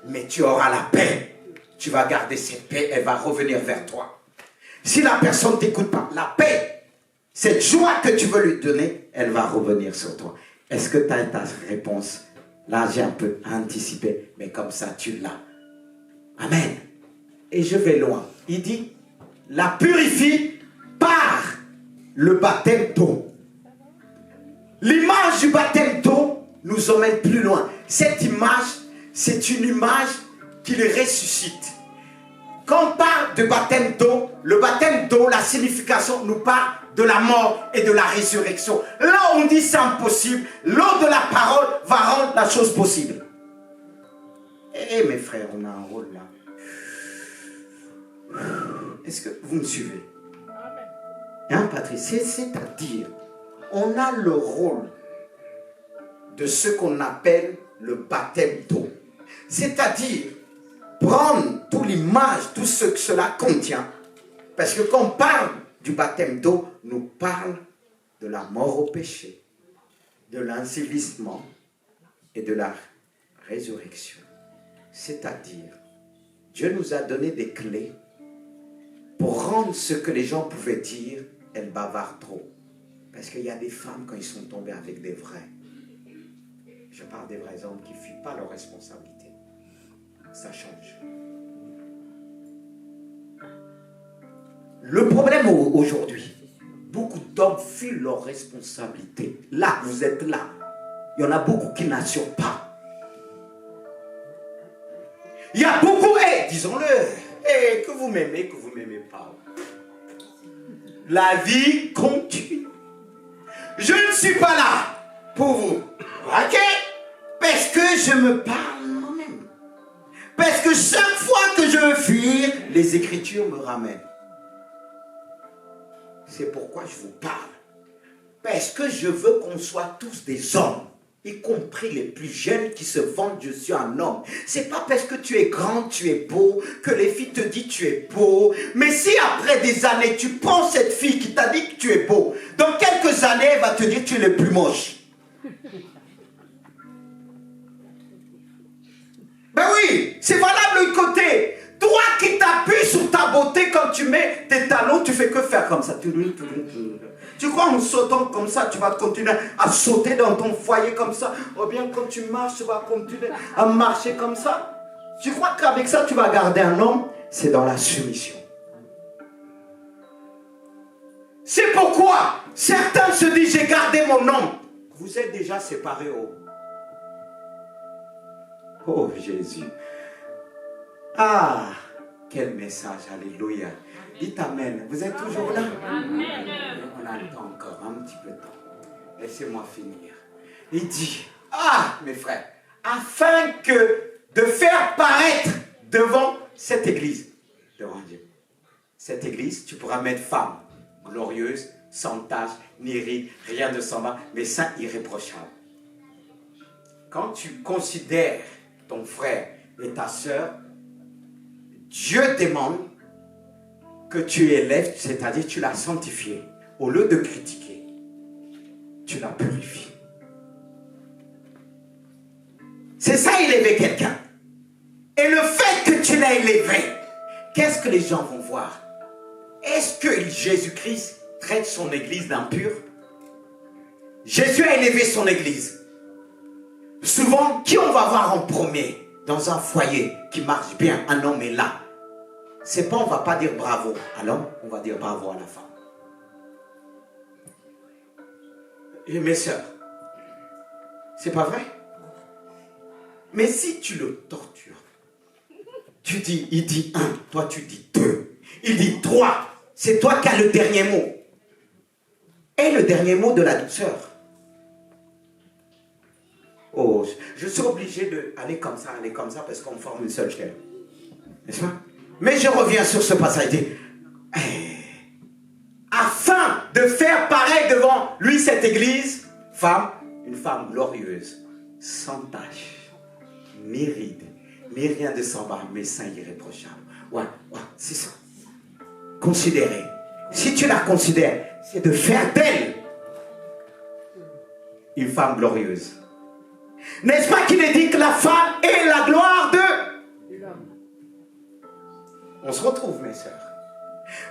Mais tu auras la paix. Tu vas garder cette paix, elle va revenir vers toi. Si la personne ne t'écoute pas, la paix, cette joie que tu veux lui donner, elle va revenir sur toi. Est-ce que tu as ta réponse? Là, j'ai un peu anticipé, mais comme ça, tu l'as. Amen. Et je vais loin. Il dit, la purifie par le baptême d'eau. L'image du baptême d'eau nous emmène plus loin. Cette image, c'est une image qui le ressuscite. Quand on parle de baptême d'eau, le baptême d'eau, la signification nous parle de la mort et de la résurrection. Là, on dit c'est impossible. L'eau de la parole va rendre la chose possible. Eh mes frères, on a un rôle là. Est-ce que vous me suivez? Hein, Patrice? C'est-à-dire, on a le rôle de ce qu'on appelle le baptême d'eau. C'est-à-dire, prendre toute l'image, tout ce que cela contient. Parce que quand on parle du baptême d'eau, nous parle de la mort au péché, de l'ensevelissement et de la résurrection. C'est-à-dire, Dieu nous a donné des clés pour rendre ce que les gens pouvaient dire, elles bavardent trop. Parce qu'il y a des femmes, quand ils sont tombés avec des vrais, je parle des vrais hommes qui ne fuient pas leurs responsabilités. Ça change. Le problème aujourd'hui, beaucoup d'hommes fuient leurs responsabilités. Là, vous êtes là. Il y en a beaucoup qui n'assurent pas. Il y a beaucoup, disons-le, que vous m'aimez, que vous ne m'aimez pas. La vie continue. Je ne suis pas là pour vous. Ok? Parce que je me parle moi-même. Parce que chaque fois que je veux fuir, les Écritures me ramènent. C'est pourquoi je vous parle. Parce que je veux qu'on soit tous des hommes, y compris les plus jeunes qui se vantent, je suis un homme. C'est pas parce que tu es grand, tu es beau, que les filles te disent tu es beau. Mais si après des années, tu prends cette fille qui t'a dit que tu es beau, dans quelques années, elle va te dire que tu es le plus moche. Ben oui, c'est valable de l'autre côté. Toi qui t'appuies sur ta beauté quand tu mets tes talons, tu fais que faire comme ça. Tu crois en sautant comme ça, tu vas continuer à sauter dans ton foyer comme ça? Ou bien quand tu marches, tu vas continuer à marcher comme ça? Tu crois qu'avec ça, tu vas garder un homme? C'est dans la soumission. C'est pourquoi certains se disent, j'ai gardé mon homme. Vous êtes déjà séparés. Oh Jésus. Ah, quel message, alléluia. Dites Amen. Vous êtes toujours là? Amen. On a le temps encore, un petit peu de temps. Laissez-moi finir. Il dit, ah mes frères, afin que de faire paraître devant cette église, devant Dieu. Cette église, tu pourras mettre femme, glorieuse, sans tache, ni ride, rien de semblable, mais saint irréprochable. Quand tu considères ton frère et ta sœur, Dieu demande que tu élèves, c'est-à-dire tu l'as sanctifié. Au lieu de critiquer, tu l'as purifié. C'est ça, élever quelqu'un. Et le fait que tu l'as élevé, qu'est-ce que les gens vont voir? Est-ce que Jésus-Christ traite son église d'impure? Jésus a élevé son église. Souvent, qui on va voir en premier dans un foyer qui marche bien? Un homme est là. C'est pas, on va pas dire bravo à l'homme, on va dire bravo à la femme. Et mes sœurs, c'est pas vrai? Mais si tu le tortures, tu dis, il dit 1, toi tu dis 2, il dit 3, c'est toi qui as le dernier mot. Et le dernier mot de la douceur. Oh, je suis obligé d'aller comme ça, parce qu'on forme une seule chair. N'est-ce pas? Mais je reviens sur ce passage. Afin de faire pareil devant lui cette église, femme, une femme glorieuse, sans tache, ni ride, ni rien de semblable, mais saint irréprochable. Ouais, c'est ça. Considérer. Si tu la considères, c'est de faire d'elle une femme glorieuse. N'est-ce pas qu'il est dit que la femme est la gloire de l'homme? On se retrouve, mes sœurs.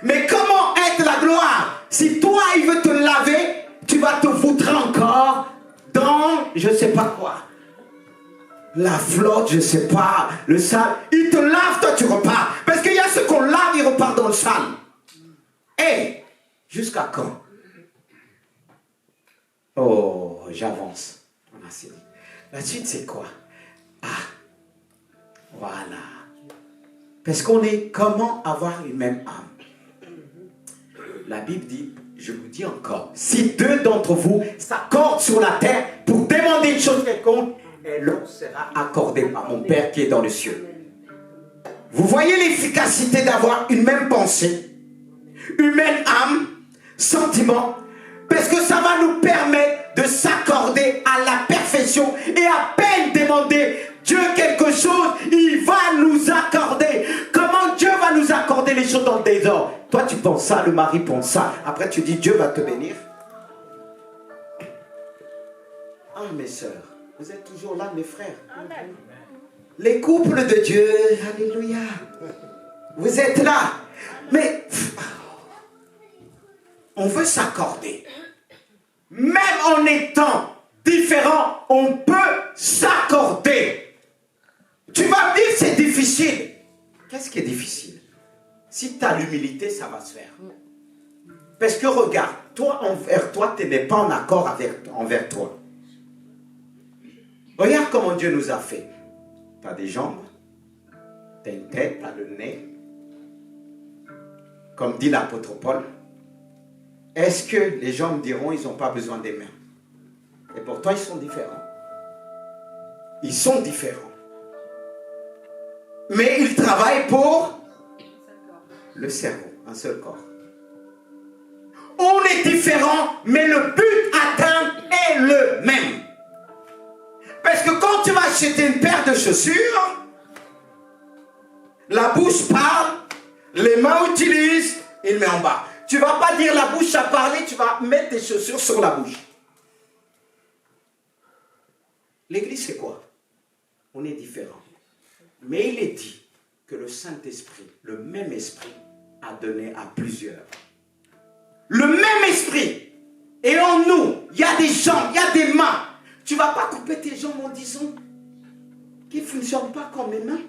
Mais comment être la gloire? Si toi, il veut te laver, tu vas te foutre encore dans, je ne sais pas quoi. La flotte, je ne sais pas, le sale. Il te lave, toi, tu repars. Parce qu'il y a ceux qu'on lave, ils repartent dans le sale. Et jusqu'à quand? Oh, j'avance. La suite, c'est quoi? Ah, voilà. Parce qu'on est, comment avoir une même âme? La Bible dit, je vous dis encore, si 2 d'entre vous s'accordent sur la terre pour demander une chose quelconque, elle leur sera accordée par mon Père qui est dans les cieux. Vous voyez l'efficacité d'avoir une même pensée, une même âme, sentiment, parce que ça va nous permettre de s'accorder à la perfection et à peine demander Dieu quelque chose, il va nous accorder. Comment Dieu va nous accorder les choses dans le désordre? Toi tu penses ça, le mari pense ça, après tu dis Dieu va te bénir. Ah mes sœurs, vous êtes toujours là mes frères. Amen. Les couples de Dieu, alléluia. Vous êtes là. Mais on veut s'accorder. Même en étant différents, on peut s'accorder. Tu vas me dire c'est difficile. Qu'est-ce qui est difficile? Si tu as l'humilité, ça va se faire. Parce que regarde, toi envers toi, tu n'es pas en accord envers toi. Regarde comment Dieu nous a fait. Tu as des jambes, tu as une tête, tu as le nez. Comme dit l'apôtre Paul. Est-ce que les gens me diront ils n'ont pas besoin des mains? Et pourtant ils sont différents. Ils sont différents. Mais ils travaillent pour le cerveau, un seul corps. On est différents, mais le but atteint est le même. Parce que quand tu vas acheter une paire de chaussures, la bouche parle, les mains utilisent, il met en bas. Tu ne vas pas dire la bouche a parlé, tu vas mettre tes chaussures sur la bouche. L'église, c'est quoi? On est différents. Mais il est dit que le Saint-Esprit, le même esprit, a donné à plusieurs. Le même esprit Et en nous, il y a des jambes, il y a des mains. Tu ne vas pas couper tes jambes en disant qu'ils ne fonctionnent pas comme mes mains.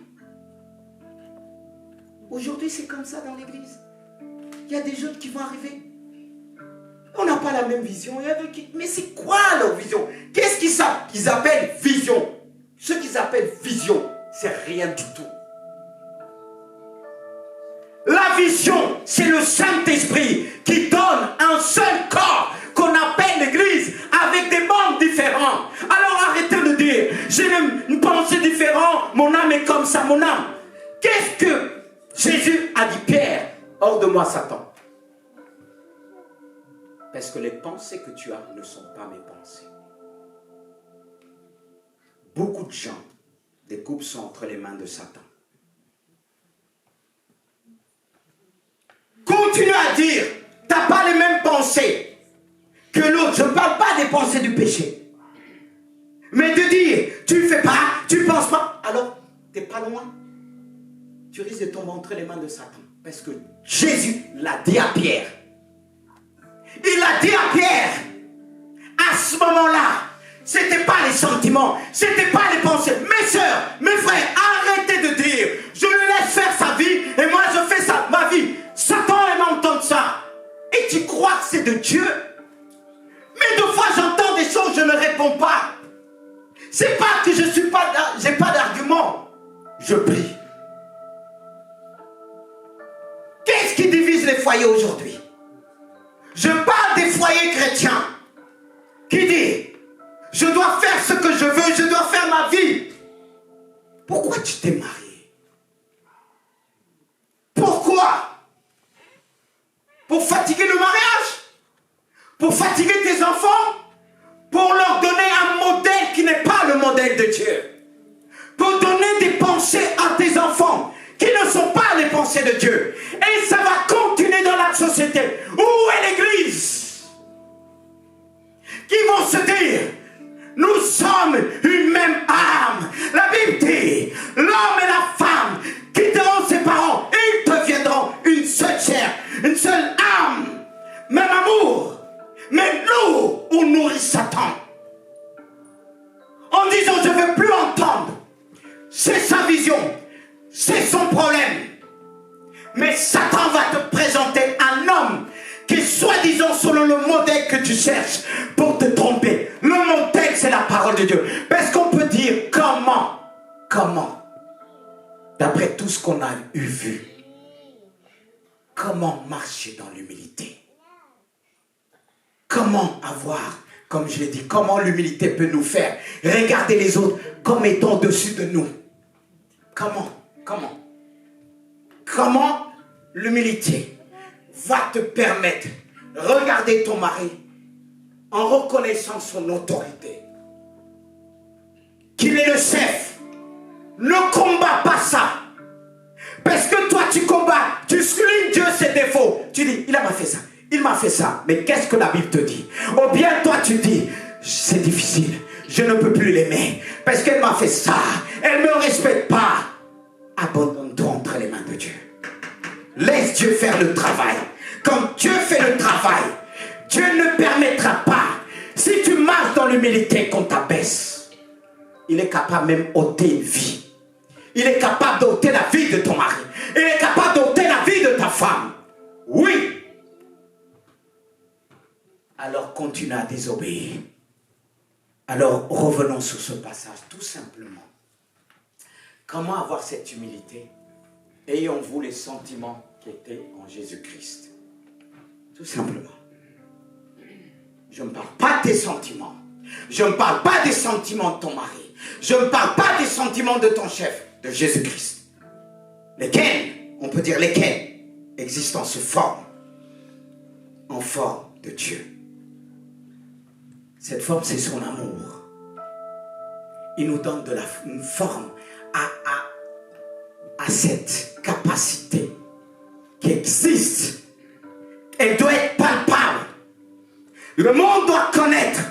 Aujourd'hui, c'est comme ça dans l'église. Il y a des jeunes qui vont arriver. On n'a pas la même vision. Mais c'est quoi leur vision? Qu'est-ce qu'ils appellent vision? Ce qu'ils appellent vision, c'est rien du tout. La vision, c'est le Saint-Esprit qui donne un seul corps qu'on appelle l'église avec des membres différents. Alors arrêtez de dire, j'ai une pensée différente, mon âme est comme ça, mon âme. Qu'est-ce que Jésus a dit, Pierre, hors de moi Satan? Parce que les pensées que tu as ne sont pas mes pensées. Beaucoup de gens, des couples sont entre les mains de Satan. Continue à dire, tu n'as pas les mêmes pensées que l'autre. Je ne parle pas des pensées du péché. Mais de dire, tu ne fais pas, tu ne penses pas, alors tu n'es pas loin. Tu risques de tomber entre les mains de Satan. Parce que Jésus l'a dit à Pierre. Il a dit à Pierre, à ce moment-là, ce n'était pas les sentiments, ce n'était pas les pensées. Mes soeurs, mes frères, arrêtez de dire, je le laisse faire sa vie et moi je fais ça, ma vie. Satan aime entendre ça. Et tu crois que c'est de Dieu? Mais deux fois j'entends des choses, je ne réponds pas. C'est pas que j'ai pas d'argument. Je prie. Qu'est-ce qui divise les foyers aujourd'hui? Je parle des foyers chrétiens qui disent, je dois faire ce que je veux, je dois faire ma vie. Pourquoi tu t'es marié? Pourquoi? Pour fatiguer le mariage? Pour fatiguer tes enfants? Pour leur donner un modèle qui n'est pas le modèle de Dieu? Pour donner des pensées à tes enfants qui ne sont pas les pensées de Dieu? Et ça va continuer dans la société. Où est l'église? Qui vont se dire, nous sommes une même âme. La Bible dit, l'homme et la femme quitteront ses parents et ils deviendront une seule chair, une seule âme, même amour. Mais nous, on nourrit Satan en disant, je ne veux plus entendre. C'est sa vision, c'est son problème. Mais Satan va te présenter un homme qui est soi-disant selon le modèle que tu cherches pour te tromper. Le modèle, c'est la parole de Dieu. Parce qu'on peut dire comment, d'après tout ce qu'on a vu, comment marcher dans l'humilité? Comment avoir, comme je l'ai dit, comment l'humilité peut nous faire regarder les autres comme étant au-dessus de nous? Comment l'humilité va te permettre de regarder ton mari en reconnaissant son autorité, qu'il est le chef? Ne combat pas ça. Parce que toi tu combats, tu soulignes Dieu ses défauts. Tu dis, il m'a fait ça, il m'a fait ça. Mais qu'est-ce que la Bible te dit? Ou bien toi tu dis, c'est difficile, je ne peux plus l'aimer parce qu'elle m'a fait ça, elle ne me respecte pas. Abandonne-toi entre les mains de Dieu. Laisse Dieu faire le travail. Quand Dieu fait le travail, Dieu ne permettra pas, si tu marches dans l'humilité, qu'on t'abaisse. Il est capable même d'ôter une vie. Il est capable d'ôter la vie de ton mari. Il est capable d'ôter la vie de ta femme. Oui. Alors continue à désobéir. Alors revenons sur ce passage, tout simplement. Comment avoir cette humilité? Ayons-vous les sentiments qui étaient en Jésus-Christ. Tout simplement. Je ne parle pas des sentiments. Je ne parle pas des sentiments de ton mari. Je ne parle pas des sentiments de ton chef, de Jésus-Christ. Lesquels, on peut dire lesquels, existent sous forme, en forme de Dieu. Cette forme, c'est son amour. Il nous donne une forme à cette capacité qui existe. Elle doit être palpable. Le monde doit connaître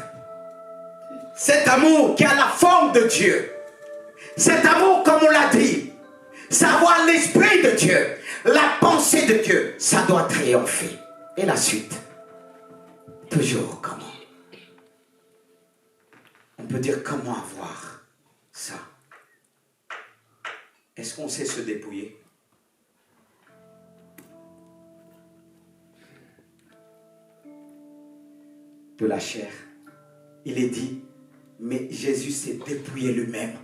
cet amour qui a la forme de Dieu. Cet amour, comme on l'a dit, savoir l'esprit de Dieu, la pensée de Dieu, ça doit triompher. Et la suite. Toujours comment. On peut dire comment avoir ça. Est-ce qu'on sait se dépouiller? De la chair. Il est dit, mais Jésus s'est dépouillé lui-même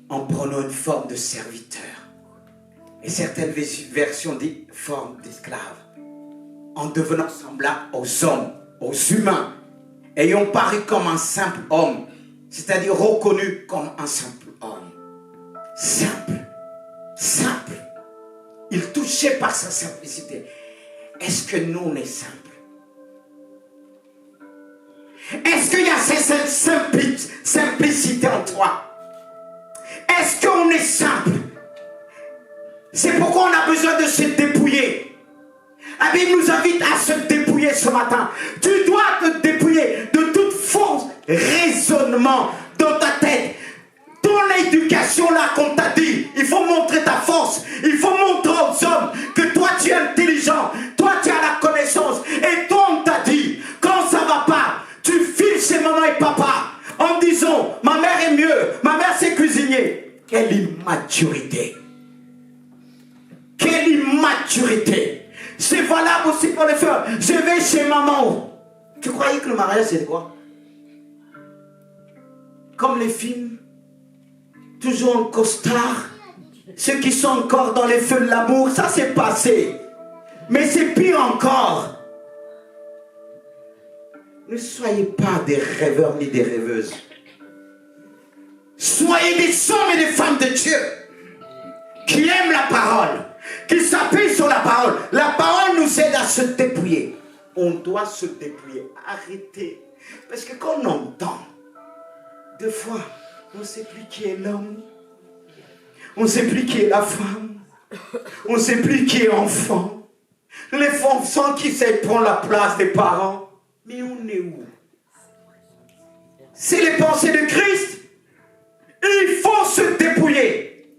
en prenant une forme de serviteur. Et certaines versions disent forme d'esclave. En devenant semblable aux hommes, aux humains, ayant paru comme un simple homme, c'est-à-dire reconnu comme un simple homme. Simple, simple. Il touchait par sa simplicité. Est-ce que nous, on est simples? Est-ce qu'il y a cette simplicité en toi? Est-ce qu'on est simple? C'est pourquoi on a besoin de se dépouiller. La Bible nous invite à se dépouiller ce matin. Tu dois te dépouiller de toute fausse raisonnement dans ta tête. Ton éducation là qu'on t'a dit, il faut montrer ta force. Il faut montrer aux hommes que toi tu es intelligent. Toi tu as la connaissance. Et toi on t'a dit, quand ça va pas, tu files chez maman et papa en disant, ma mère est mieux, ma mère c'est cuisinier. Quelle immaturité. Quelle immaturité. C'est valable aussi pour les femmes. Je vais chez maman. Tu croyais que le mariage c'est quoi? Comme les films, toujours en costard. Ceux qui sont encore dans les feux de l'amour, ça c'est passé. Mais c'est pire encore. Ne soyez pas des rêveurs ni des rêveuses. Soyez des hommes et des femmes de Dieu qui aiment la parole, qui s'appuient sur la parole. La parole nous aide à se dépouiller. On doit se dépouiller. Arrêtez. Parce que quand on entend, deux fois, on ne sait plus qui est l'homme. On ne sait plus qui est la femme. On ne sait plus qui est enfant. Les enfants qui savent prendre la place des parents. Mais on est où? C'est les pensées de Christ. Il faut se dépouiller.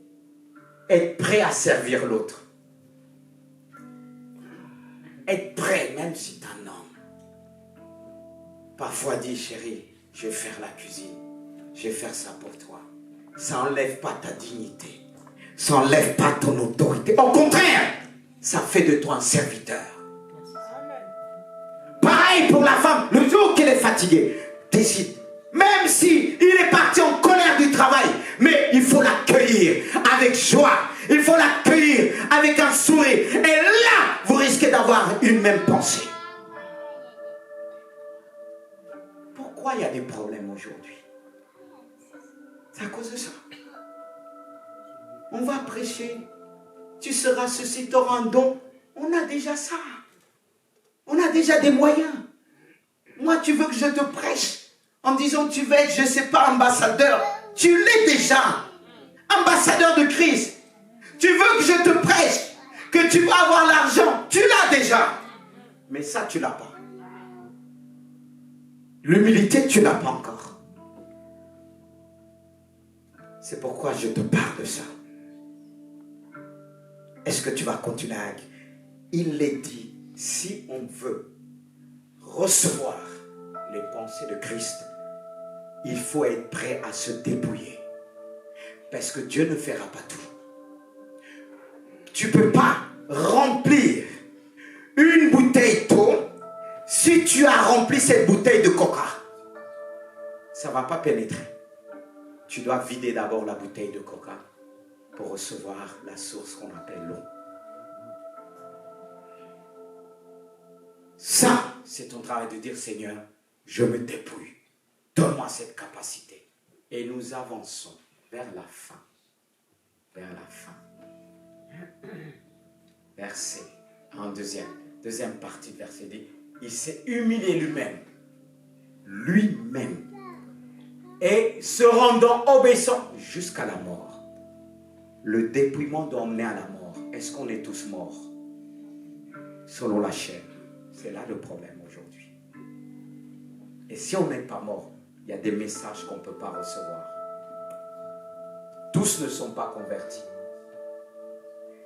Être prêt à servir l'autre. Être prêt, même si tu es un homme. Parfois dit, chérie, je vais faire la cuisine. Je vais faire ça pour toi. Ça n'enlève pas ta dignité. Ça n'enlève pas ton autorité. Au contraire, ça fait de toi un serviteur. Pareil pour la femme. Le jour qu'elle est fatiguée, décide. Même si il est parti en colère du travail, mais il faut l'accueillir avec joie. Il faut l'accueillir avec un sourire. Et là, vous risquez d'avoir une même pensée. Pourquoi il y a des problèmes aujourd'hui? C'est à cause de ça. On va prêcher. Tu seras ceci, tu auras un don. On a déjà ça. On a déjà des moyens. Moi, tu veux que je te prêche en disant tu vas être, je ne sais pas, ambassadeur. Tu l'es déjà. Ambassadeur de Christ. Tu veux que je te prêche, que tu vas avoir l'argent. Tu l'as déjà. Mais ça, tu ne l'as pas. L'humilité, tu ne l'as pas encore. C'est pourquoi je te parle de ça. Est-ce que tu vas continuer à... Il est dit, si on veut recevoir les pensées de Christ, il faut être prêt à se dépouiller. Parce que Dieu ne fera pas tout. Tu ne peux pas remplir une bouteille d'eau si tu as rempli cette bouteille de coca. Ça ne va pas pénétrer. Tu dois vider d'abord la bouteille de coca pour recevoir la source qu'on appelle l'eau. Ça, c'est ton travail de dire, Seigneur, je me dépouille. Donne-moi cette capacité. Et nous avançons vers la fin. Vers la fin. Verset, en deuxième partie de verset dit, il s'est humilié lui-même. Lui-même. Et se rendant obéissant jusqu'à la mort. Le dépouillement doit emmener à la mort. Est-ce qu'on est tous morts? Selon la chair. C'est là le problème aujourd'hui. Et si on n'est pas mort, il y a des messages qu'on ne peut pas recevoir. Tous ne sont pas convertis.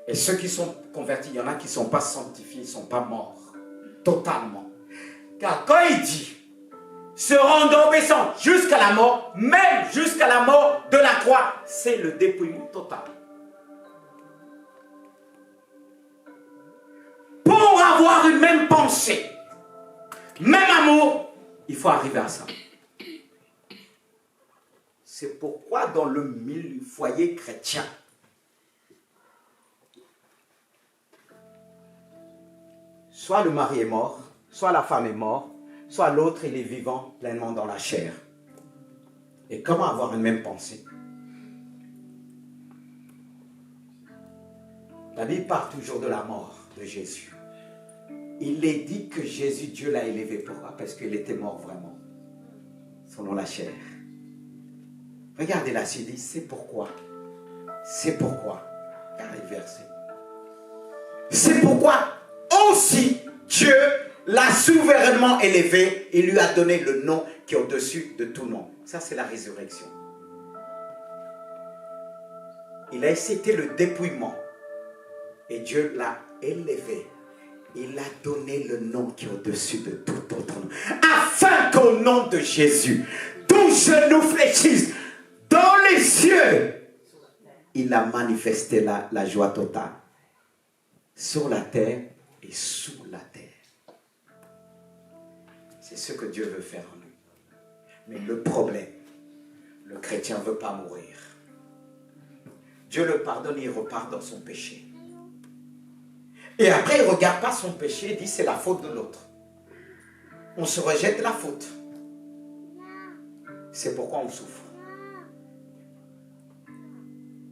Et ceux qui sont convertis, il y en a qui ne sont pas sanctifiés, ils ne sont pas morts. Totalement. Car quand il dit, se rendre obéissant jusqu'à la mort, même jusqu'à la mort de la croix, c'est le dépouillement total. Pour avoir une même pensée, même amour, il faut arriver à ça. C'est pourquoi dans le milieu foyer chrétien, soit le mari est mort, soit la femme est morte, soit l'autre il est vivant pleinement dans la chair. Et comment avoir une même pensée? La Bible parle toujours de la mort de Jésus. Il est dit que Jésus, Dieu l'a élevé. Pourquoi? Parce qu'il était mort vraiment, selon la chair. Regardez là, il dit, c'est pourquoi. C'est pourquoi. Regardez le verset. C'est pourquoi aussi Dieu l'a souverainement élevé et lui a donné le nom qui est au-dessus de tout nom. Ça, c'est la résurrection. C'était le dépouillement. Et Dieu l'a élevé. Il a donné le nom qui est au-dessus de tout autre nom. Afin qu'au nom de Jésus, tout genou fléchisse dans les cieux. Il a manifesté la joie totale. Sur la terre et sous la terre. C'est ce que Dieu veut faire en nous. Mais le problème, le chrétien ne veut pas mourir. Dieu le pardonne et il repart dans son péché. Et après, il ne regarde pas son péché, il dit c'est la faute de l'autre. On se rejette la faute. C'est pourquoi on souffre.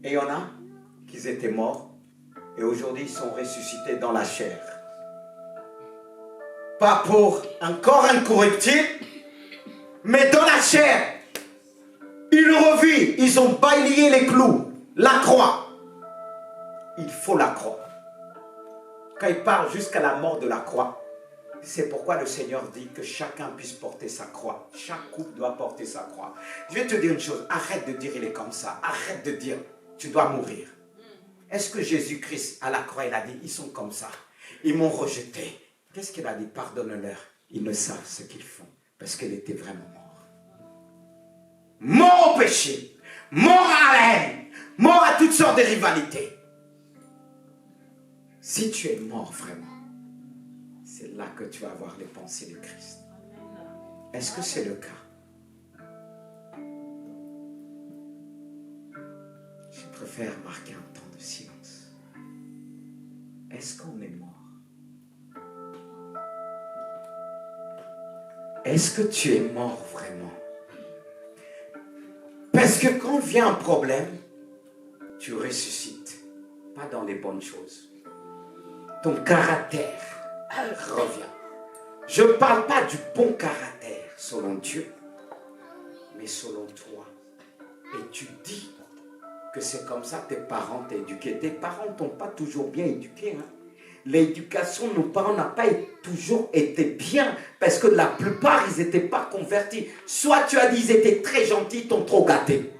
Et il y en a qui étaient morts et aujourd'hui ils sont ressuscités dans la chair. Pas pour un corps incorruptible, mais dans la chair. Ils revivent, ils ont balayé les clous, la croix. Il faut la croix. Quand il parle jusqu'à la mort de la croix, c'est pourquoi le Seigneur dit que chacun puisse porter sa croix. Chaque couple doit porter sa croix. Je vais te dire une chose, arrête de dire il est comme ça. Arrête de dire tu dois mourir. Est-ce que Jésus-Christ à la croix, il a dit ils sont comme ça. Ils m'ont rejeté. Qu'est-ce qu'il a dit? Pardonne-leur. Ils ne savent ce qu'ils font parce qu'il était vraiment mort. Mort au péché, mort à la haine, mort à toutes sortes de rivalités. Si tu es mort vraiment, c'est là que tu vas avoir les pensées de Christ. Est-ce que c'est le cas? Je préfère marquer un temps de silence. Est-ce qu'on est mort? Est-ce que tu es mort vraiment? Parce que quand vient un problème, tu ressuscites. Pas dans les bonnes choses. Ton caractère revient. Je ne parle pas du bon caractère selon Dieu, mais selon toi. Et tu dis que c'est comme ça tes parents t'ont éduqué. Tes parents ne t'ont pas toujours bien éduqué. L'éducation de nos parents n'a pas toujours été bien parce que la plupart, ils n'étaient pas convertis. Soit tu as dit ils étaient très gentils, ils t'ont trop gâté.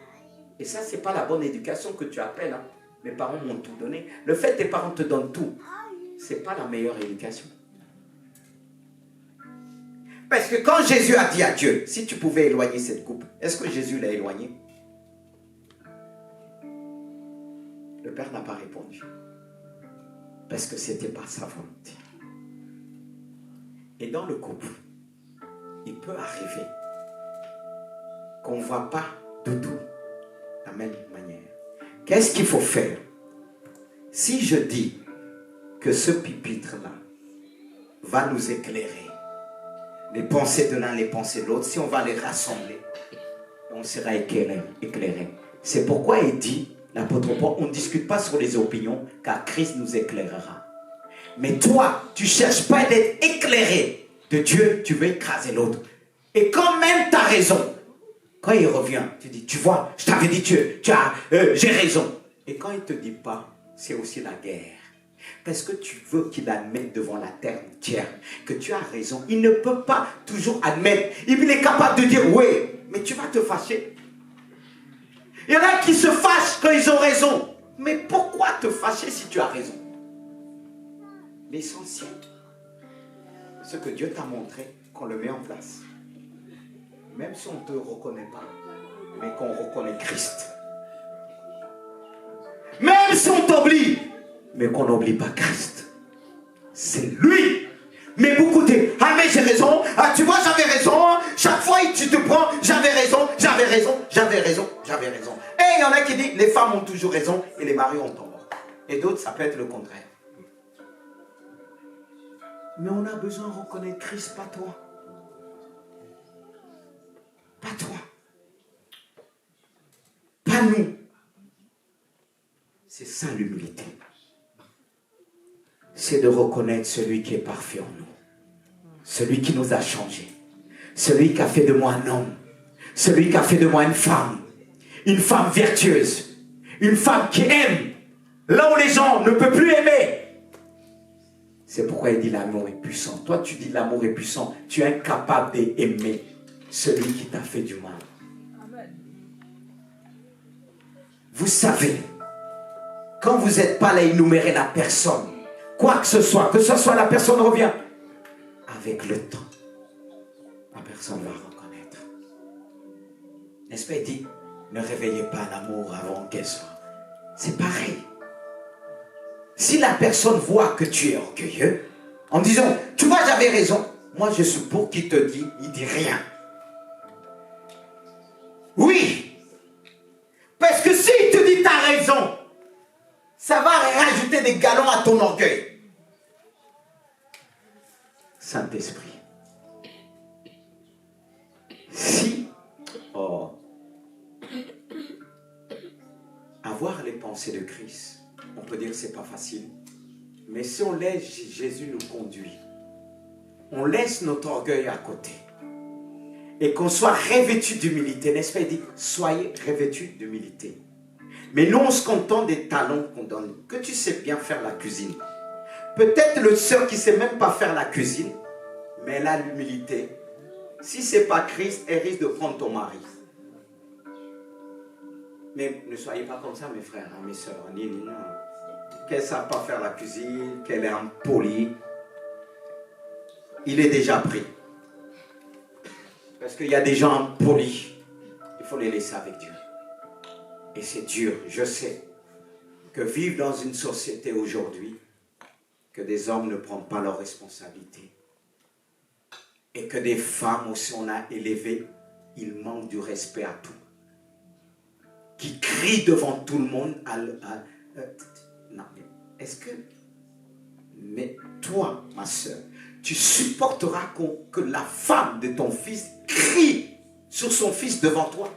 Et ça, ce n'est pas la bonne éducation que tu appelles. Mes parents m'ont tout donné. Le fait que tes parents te donnent tout, ce n'est pas la meilleure éducation. Parce que quand Jésus a dit à Dieu, si tu pouvais éloigner cette coupe, est-ce que Jésus l'a éloigné? Le Père n'a pas répondu. Parce que ce n'était pas sa volonté. Et dans le couple, il peut arriver qu'on ne voit pas du tout la même manière. Qu'est-ce qu'il faut faire? Si je dis que ce pupitre-là va nous éclairer, les pensées de l'un, les pensées de l'autre, si on va les rassembler, on sera éclairé. C'est pourquoi il dit, l'apôtre Paul, on ne discute pas sur les opinions, car Christ nous éclairera. Mais toi, tu ne cherches pas d'être éclairé de Dieu, tu veux écraser l'autre. Et quand même tu as raison, quand il revient, tu dis, tu vois, je t'avais dit Dieu, j'ai raison. Et quand il ne te dit pas, c'est aussi la guerre. Parce que tu veux qu'il admette devant la terre entière que tu as raison. Il ne peut pas toujours admettre. Il est capable de dire, oui, mais tu vas te fâcher. Il y en a qui se fâchent quand ils ont raison. Mais pourquoi te fâcher si tu as raison? L'essentiel, ce que Dieu t'a montré, qu'on le met en place. Même si on ne te reconnaît pas, mais qu'on reconnaît Christ. Même si on t'oublie, mais qu'on n'oublie pas Christ. C'est lui. Mais beaucoup disent, ah mais j'ai raison, ah tu vois j'avais raison, chaque fois tu te prends, j'avais raison. Et il y en a qui disent, les femmes ont toujours raison et les maris ont tort. Et d'autres, ça peut être le contraire. Mais on a besoin de reconnaître Christ, pas toi. Pas toi. Pas nous. C'est ça l'humilité. C'est de reconnaître celui qui est parfait en nous. Celui qui nous a changés. Celui qui a fait de moi un homme. Celui qui a fait de moi une femme. Une femme vertueuse. Une femme qui aime. Là où les gens ne peuvent plus aimer. C'est pourquoi il dit l'amour est puissant. Toi, tu dis l'amour est puissant. Tu es incapable d'aimer celui qui t'a fait du mal. Amen. Vous savez, quand vous n'êtes pas là à énumérer la personne, quoi que ce soit la personne revient. Avec le temps, la personne va reconnaître. N'est-ce pas, il dit, ne réveillez pas l'amour avant qu'elle soit. C'est pareil. Si la personne voit que tu es orgueilleux, en disant, tu vois, j'avais raison, moi je suis pour qu'il te dit, il dit rien. Oui. Parce que s'il te dit, t'as raison, ça va rajouter des galons à ton orgueil. Saint-Esprit. Si, avoir les pensées de Christ, on peut dire que ce n'est pas facile. Mais si on laisse Jésus nous conduire, on laisse notre orgueil à côté, et qu'on soit revêtu d'humilité, n'est-ce pas? Il dit, soyez revêtus d'humilité. Mais nous, on se contente des talents qu'on donne. Que tu sais bien faire la cuisine. Peut-être le sœur qui ne sait même pas faire la cuisine, mais elle a l'humilité. Si ce n'est pas Christ, elle risque de prendre ton mari. Mais ne soyez pas comme ça, mes frères, hein, mes sœurs. Non. Qu'elle ne sache pas faire la cuisine, qu'elle est impolie, il est déjà pris. Parce qu'il y a des gens impolis. Il faut les laisser avec Dieu. Et c'est dur, je sais, que vivre dans une société aujourd'hui, que des hommes ne prennent pas leurs responsabilités. Et que des femmes aussi on a élevées, ils manquent du respect à tout. Qui crient devant tout le monde. Non, est-ce que... Mais toi, ma soeur, tu supporteras que la femme de ton fils crie sur son fils devant toi?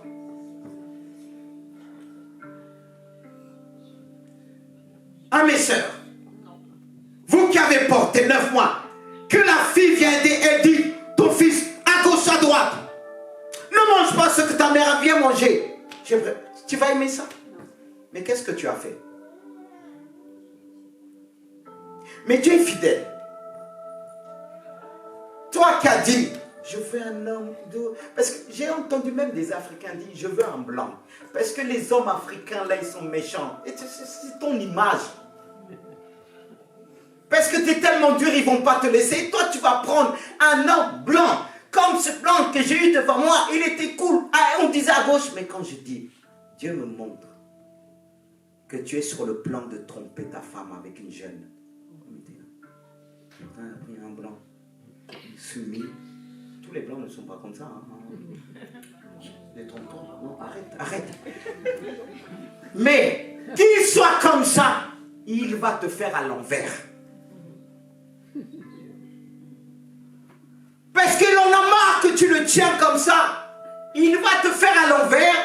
Ah, mes sœurs, vous qui avez porté 9 mois, que la fille vient et dit, ton fils, à gauche, à droite, ne mange pas ce que ta mère vient manger. Tu vas aimer ça? Mais qu'est-ce que tu as fait? Mais Dieu est fidèle. Toi qui as dit, je veux un homme de... Parce que j'ai entendu même des Africains dire, je veux un blanc. Parce que les hommes africains, là, ils sont méchants. Et c'est ton image. Parce que tu es tellement dur, ils ne vont pas te laisser. Et toi, tu vas prendre un homme blanc. Comme ce blanc que j'ai eu devant moi, il était cool. Ah, on disait à gauche. Mais quand je dis, Dieu me montre que tu es sur le plan de tromper ta femme avec une jeune. Un blanc soumis. Tous les blancs ne sont pas comme ça. Hein. Les tontons, non, arrête. Mais qu'il soit comme ça, il va te faire à l'envers. Parce qu'il en a marre que tu le tiens comme ça. Il va te faire à l'envers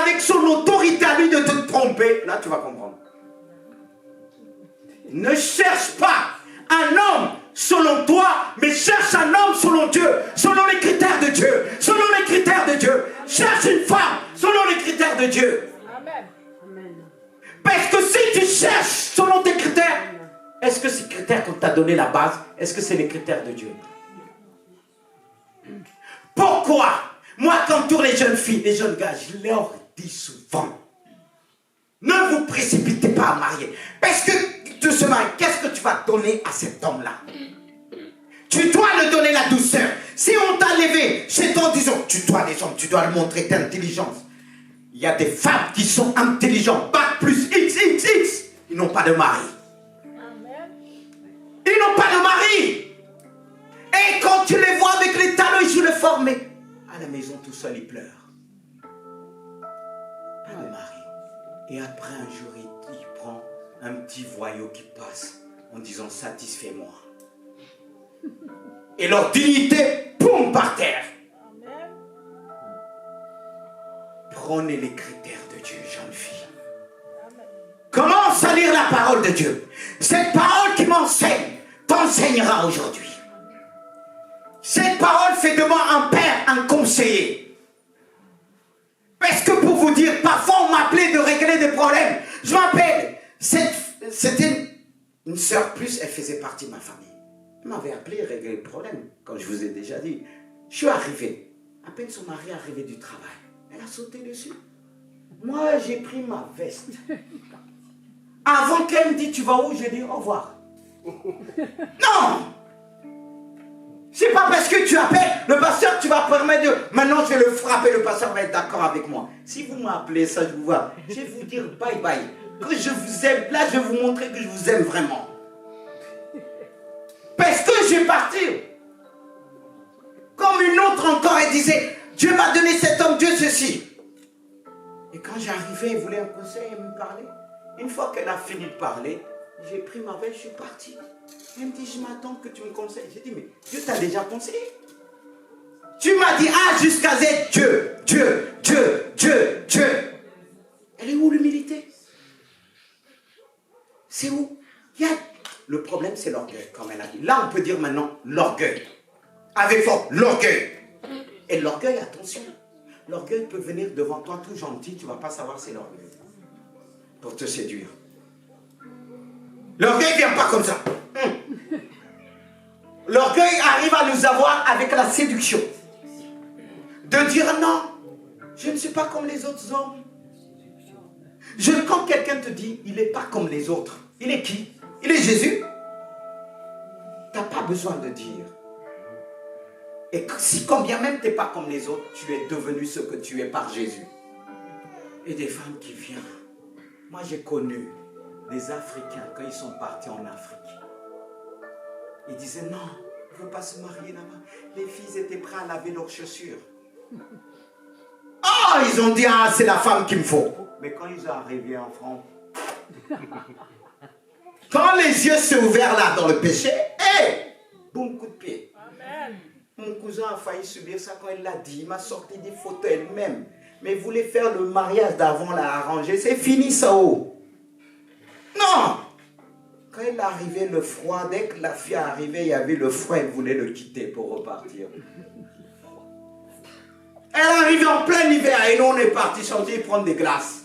avec son autorité à lui de te tromper. Là, tu vas comprendre. Ne cherche pas un homme selon toi, mais cherche un homme selon Dieu, selon les critères de Dieu, selon les critères de Dieu. Cherche une femme selon les critères de Dieu. Amen. Parce que si tu cherches selon tes critères, est-ce que ces critères qu'on t'a donné la base, est-ce que c'est les critères de Dieu? Pourquoi? Moi, quand tourne les jeunes filles, les jeunes gars, je leur dis souvent, ne vous précipitez pas à marier. Parce que tu se maries, qu'est-ce que tu vas donner à cet homme-là? Tu dois lui donner la douceur. Si on t'a levé, c'est en disant, tu dois descendre, tu dois montrer ta intelligence. Il y a des femmes qui sont intelligentes, bac plus XXX, ils n'ont pas de mari. Ils n'ont pas de mari. Et quand tu les vois avec les talons, ils sont les formés. À la maison, tout seul, ils pleurent. Pas de mari. Et après, un jour, il prend un petit voyou qui passe en disant, satisfais-moi. Et leur dignité, boum, par terre. Prenez les critères de Dieu, jeune fille. Commence à lire la parole de Dieu. Cette parole qui m'enseigne, t'enseignera aujourd'hui. Cette parole fait de moi un père, un conseiller. Parce que pour vous dire, parfois on m'appelait de régler des problèmes. Je m'appelle. C'était une sœur plus, elle faisait partie de ma famille. Elle m'avait appelé régler le problème, comme je vous ai déjà dit. Je suis arrivé. À peine son mari est arrivé du travail. Elle a sauté dessus. Moi, j'ai pris ma veste. Avant qu'elle me dise, tu vas où? J'ai dit, au revoir. Non! C'est pas parce que tu appelles le pasteur que tu vas permettre de... Maintenant, je vais le frapper, le pasteur va être d'accord avec moi. Si vous m'appelez ça, je vous vois. Je vais vous dire bye bye. Que je vous aime. Là, je vais vous montrer que je vous aime vraiment. Parce que je vais partir. Comme une autre encore, elle disait, Dieu m'a donné cet homme, Dieu ceci. Et quand j'arrivais, elle voulait un conseil, elle me parlait. Une fois qu'elle a fini de parler, j'ai pris ma veste, je suis parti. Elle me dit, je m'attends que tu me conseilles. J'ai dit, mais Dieu t'a déjà conseillé. Tu m'as dit A jusqu'à Z, Dieu, Dieu, Dieu, Dieu, Dieu. Elle est où l'humilité? C'est où? Le problème, c'est l'orgueil, comme elle a dit. Là, on peut dire maintenant l'orgueil. Avec fort, l'orgueil. Et l'orgueil, attention. L'orgueil peut venir devant toi tout gentil, tu ne vas pas savoir c'est l'orgueil. Pour te séduire. L'orgueil ne vient pas comme ça. L'orgueil arrive à nous avoir avec la séduction. De dire non, je ne suis pas comme les autres hommes. Quand quelqu'un te dit, il n'est pas comme les autres, il est qui? Il est Jésus. Tu n'as pas besoin de dire. Et si combien même tu n'es pas comme les autres, tu es devenu ce que tu es par Jésus. Et des femmes qui viennent. Moi j'ai connu des Africains quand ils sont partis en Afrique. Ils disaient non, on ne veut pas se marier là-bas. Les filles étaient prêtes à laver leurs chaussures. Oh, ils ont dit, ah, c'est la femme qu'il me faut. Mais quand ils sont arrivés en France, quand les yeux s'est ouverts là dans le péché, boum, coup de pied. Amen. Mon cousin a failli subir ça quand il l'a dit. Il m'a sorti des photos elle-même. Mais il voulait faire le mariage d'avant, l'a arrangé. C'est fini ça, oh. Non. Quand il est arrivé, le froid, dès que la fille est arrivée, il y avait le froid, elle voulait le quitter pour repartir. Elle est arrivée en plein hiver et nous on est parti changer prendre des glaces.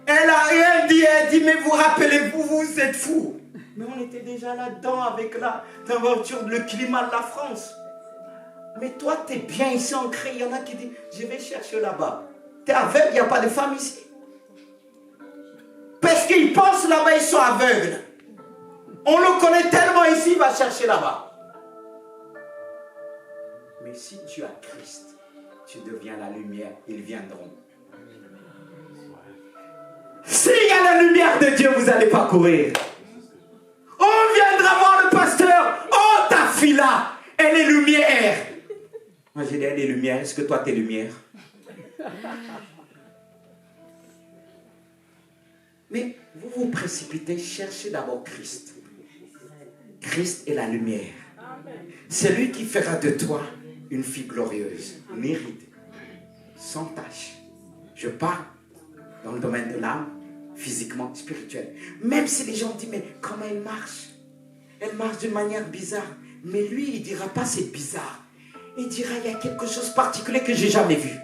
Elle a rien dit, elle dit, mais vous rappelez-vous, vous êtes fous. Mais on était déjà là-dedans avec l'aventure, le climat de la France. Mais toi, tu es bien ici ancré. Il y en a qui disent, je vais chercher là-bas. Tu es aveugle, il n'y a pas de femme ici. Parce qu'ils pensent là-bas, ils sont aveugles. On le connaît tellement ici, il va chercher là-bas. Mais si tu as Christ, tu deviens la lumière, ils viendront. S'il y a la lumière de Dieu, vous n'allez pas courir. On viendra voir le pasteur. Oh, ta fille là, elle est lumière. Moi j'ai dit, elle est lumière. Est-ce que toi tu es lumière? Mais vous vous précipitez, cherchez d'abord Christ. Christ est la lumière. C'est lui qui fera de toi une fille glorieuse, méritée, sans tache. Je parle dans le domaine de l'âme, physiquement, spirituel. Même si les gens disent, mais comment elle marche? Elle marche d'une manière bizarre. Mais lui, il ne dira pas c'est bizarre. Il dira, il y a quelque chose de particulier que je n'ai jamais vu.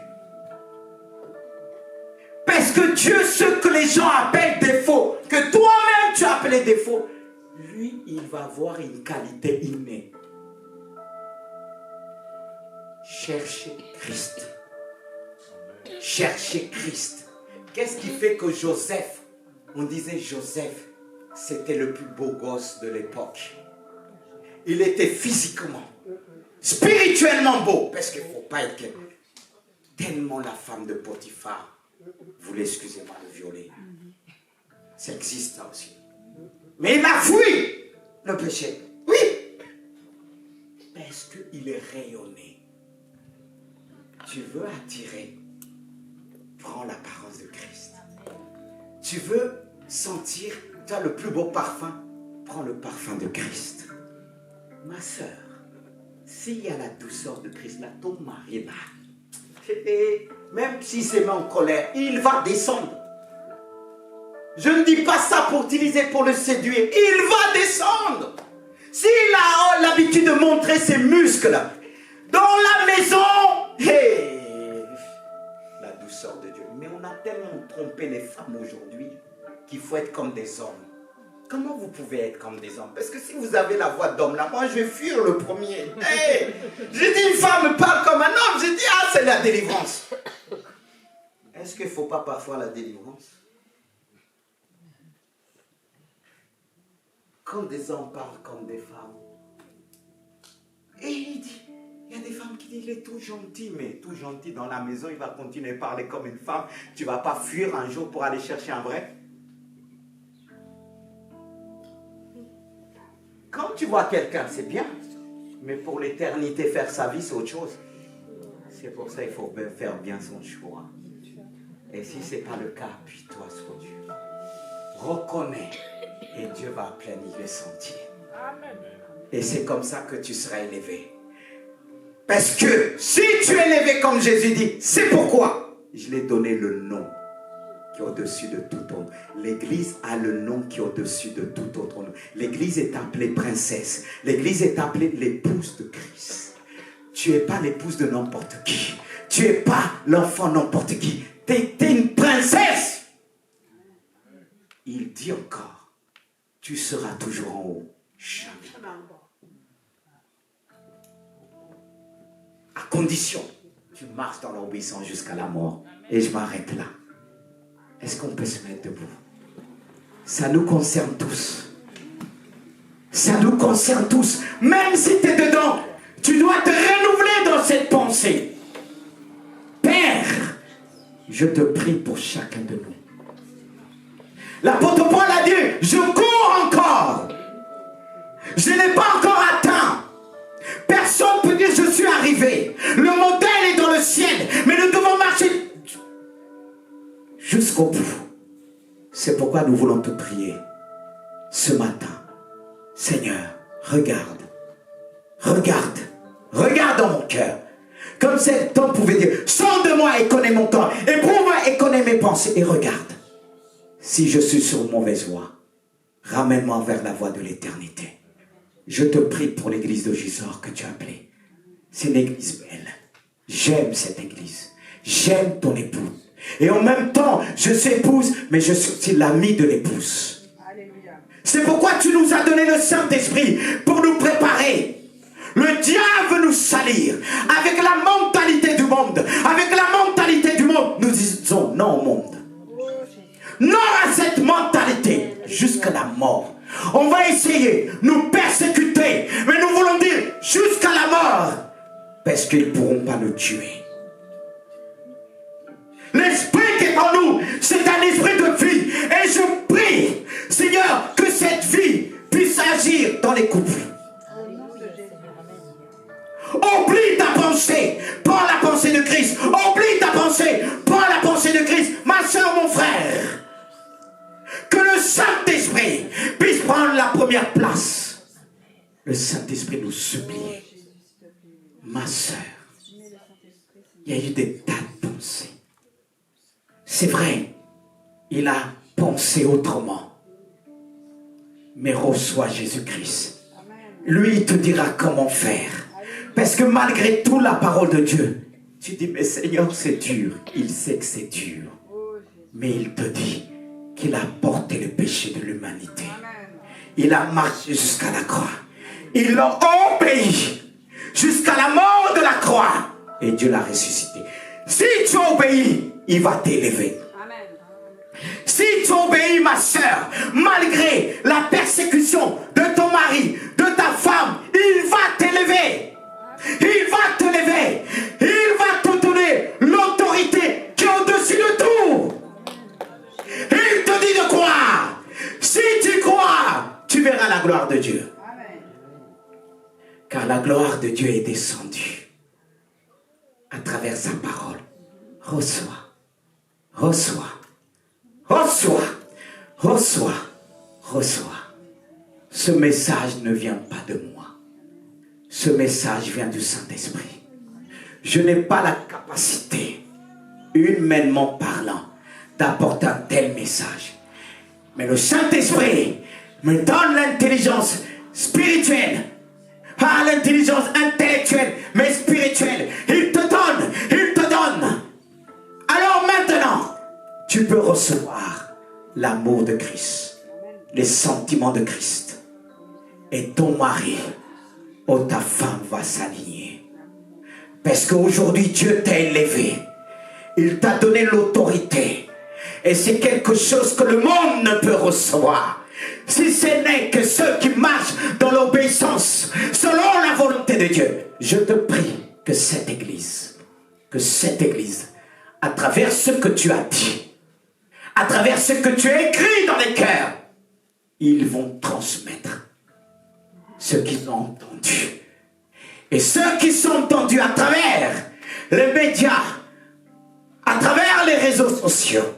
Parce que Dieu, ce que les gens appellent défaut, que toi-même tu as appelé défaut, lui, il va avoir une qualité innée. Cherchez Christ. Cherchez Christ. Qu'est-ce qui fait que Joseph, on disait Joseph, c'était le plus beau gosse de l'époque. Il était physiquement. spirituellement beau, parce qu'il ne faut pas être quelqu'un. Tellement la femme de Potiphar voulait, excusez-moi, le violer. Ça existe ça aussi. Mais il a fui le péché. Oui. Parce qu'il est rayonné. Tu veux attirer, prends l'apparence de Christ. Tu veux sentir, tu as le plus beau parfum, prends le parfum de Christ. Ma sœur, s'il y a la douceur de Christ, là, ton mari là, même s'il se met en colère, il va descendre. Je ne dis pas ça pour utiliser pour le séduire. Il va descendre. S'il a l'habitude de montrer ses muscles dans la maison, hey, la douceur de Dieu. Mais on a tellement trompé les femmes aujourd'hui qu'il faut être comme des hommes. Comment vous pouvez être comme des hommes? Parce que si vous avez la voix d'homme là, moi je vais fuir le premier. Hey, j'ai dit une femme parle comme un homme. J'ai dit c'est la délivrance. Est-ce qu'il ne faut pas parfois la délivrance? Quand des hommes parlent comme des femmes. Et il dit, il y a des femmes qui disent, il est tout gentil, mais tout gentil dans la maison, il va continuer à parler comme une femme. Tu ne vas pas fuir un jour pour aller chercher un vrai? Quand tu vois quelqu'un, c'est bien. Mais pour l'éternité, faire sa vie, c'est autre chose. C'est pour ça qu'il faut faire bien son choix. Et si ce n'est pas le cas, appuie-toi sur Dieu. Reconnais. Et Dieu va aplanir les sentiers. Amen. Et c'est comme ça que tu seras élevé. Parce que si tu es élevé comme Jésus dit, c'est pourquoi je l'ai donné le nom qui est au-dessus de tout autre. L'Église a le nom qui est au-dessus de tout autre nom. L'Église est appelée princesse. L'Église est appelée l'épouse de Christ. Tu n'es pas l'épouse de n'importe qui. Tu n'es pas l'enfant n'importe qui. Tu es une princesse. Il dit encore, tu seras toujours en haut. Jamais. À condition, tu marches dans l'obéissance jusqu'à la mort. Et je m'arrête là. Est-ce qu'on peut se mettre debout? Ça nous concerne tous. Ça nous concerne tous. Même si tu es dedans, tu dois te renouveler dans cette pensée. Père, je te prie pour chacun de nous. L'apôtre Paul a dit, je cours encore. Je n'ai pas encore atteint. Personne ne peut dire je suis arrivé. Le modèle est dans le ciel. Mais nous devons marcher jusqu'au bout. C'est pourquoi nous voulons te prier ce matin. Seigneur, regarde. Regarde. Regarde dans mon cœur. Comme cet homme pouvait dire, sors de moi et connais mon temps. Éprouve-moi et connais mes pensées. Et regarde. Si je suis sur une mauvaise voie, ramène-moi vers la voie de l'éternité. Je te prie pour l'église de Gisors que tu as appelée. C'est une église belle. J'aime cette église. J'aime ton épouse. Et en même temps, je suis épouse, mais je suis aussi l'ami de l'épouse. C'est pourquoi tu nous as donné le Saint-Esprit pour nous préparer. Le diable veut nous salir avec la mentalité du monde. Avec la mentalité du monde, nous disons non au monde. Non à cette mentalité jusqu'à la mort. On va essayer de nous persécuter, mais nous voulons dire jusqu'à la mort, parce qu'ils ne pourront pas nous tuer. L'esprit qui est en nous, c'est un esprit de vie. Et je prie, Seigneur, que cette vie puisse agir dans les couples. Oublie ta pensée, prends la pensée de Christ. Oublie ta pensée, prends la pensée de Christ. Ma soeur, mon frère, que le Saint-Esprit puisse prendre la première place. Le Saint-Esprit nous supplie. Ma soeur, il y a eu des tas de pensées. C'est vrai, il a pensé autrement. Mais reçois Jésus-Christ. Lui, il te dira comment faire. Parce que malgré tout, la parole de Dieu, tu dis, mais Seigneur, c'est dur. Il sait que c'est dur. Mais il te dit qu'il a porté le péché de l'humanité. Il a marché jusqu'à la croix. Il l'a obéi jusqu'à la mort de la croix. Et Dieu l'a ressuscité. Si tu obéis, il va t'élever. Si tu obéis, ma soeur, malgré la persécution de ton mari, de ta femme, il va t'élever. Car la gloire de Dieu est descendue à travers sa parole. Reçois, reçois, reçois, reçois, reçois. Ce message ne vient pas de moi. Ce message vient du Saint-Esprit. Je n'ai pas la capacité, humainement parlant, d'apporter un tel message. Mais le Saint-Esprit me donne l'intelligence spirituelle, pas l'intelligence intellectuelle, mais spirituelle. Il te donne, il te donne. Alors maintenant, tu peux recevoir l'amour de Christ, les sentiments de Christ. Et ton mari ou ta femme va s'aligner. Parce qu'aujourd'hui, Dieu t'a élevé. Il t'a donné l'autorité. Et c'est quelque chose que le monde ne peut recevoir. Si ce n'est que ceux qui marchent dans l'obéissance, selon la volonté de Dieu. Je te prie que cette église, à travers ce que tu as dit, à travers ce que tu as écrit dans les cœurs, ils vont transmettre ce qu'ils ont entendu. Et ceux qui sont entendus à travers les médias, à travers les réseaux sociaux,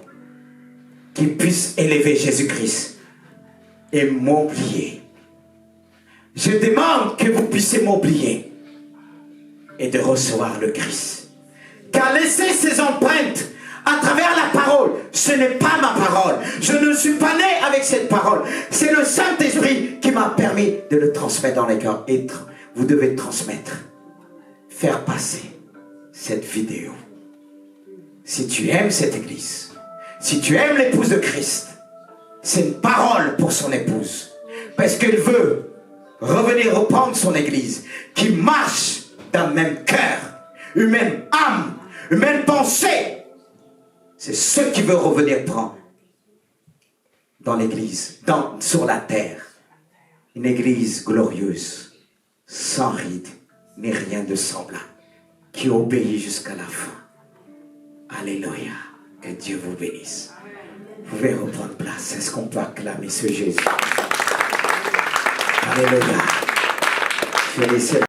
qu'ils puissent élever Jésus-Christ et m'oublier. Je demande que vous puissiez m'oublier et de recevoir le Christ. Car laisser ses empreintes à travers la parole, ce n'est pas ma parole. Je ne suis pas né avec cette parole. C'est le Saint-Esprit qui m'a permis de le transmettre dans les cœurs. Et vous devez transmettre, faire passer cette vidéo. Si tu aimes cette église, si tu aimes l'épouse de Christ, c'est une parole pour son épouse. Parce qu'il veut revenir reprendre son église, qui marche dans le même cœur, une même âme, une même pensée. C'est ce qui veut revenir prendre dans l'église, sur la terre. Une église glorieuse, sans ride, ni rien de semblable, qui obéit jusqu'à la fin. Alléluia. Que Dieu vous bénisse. Vous pouvez reprendre place. Est-ce qu'on peut acclamer ce Jésus? Alléluia. Je vais laisser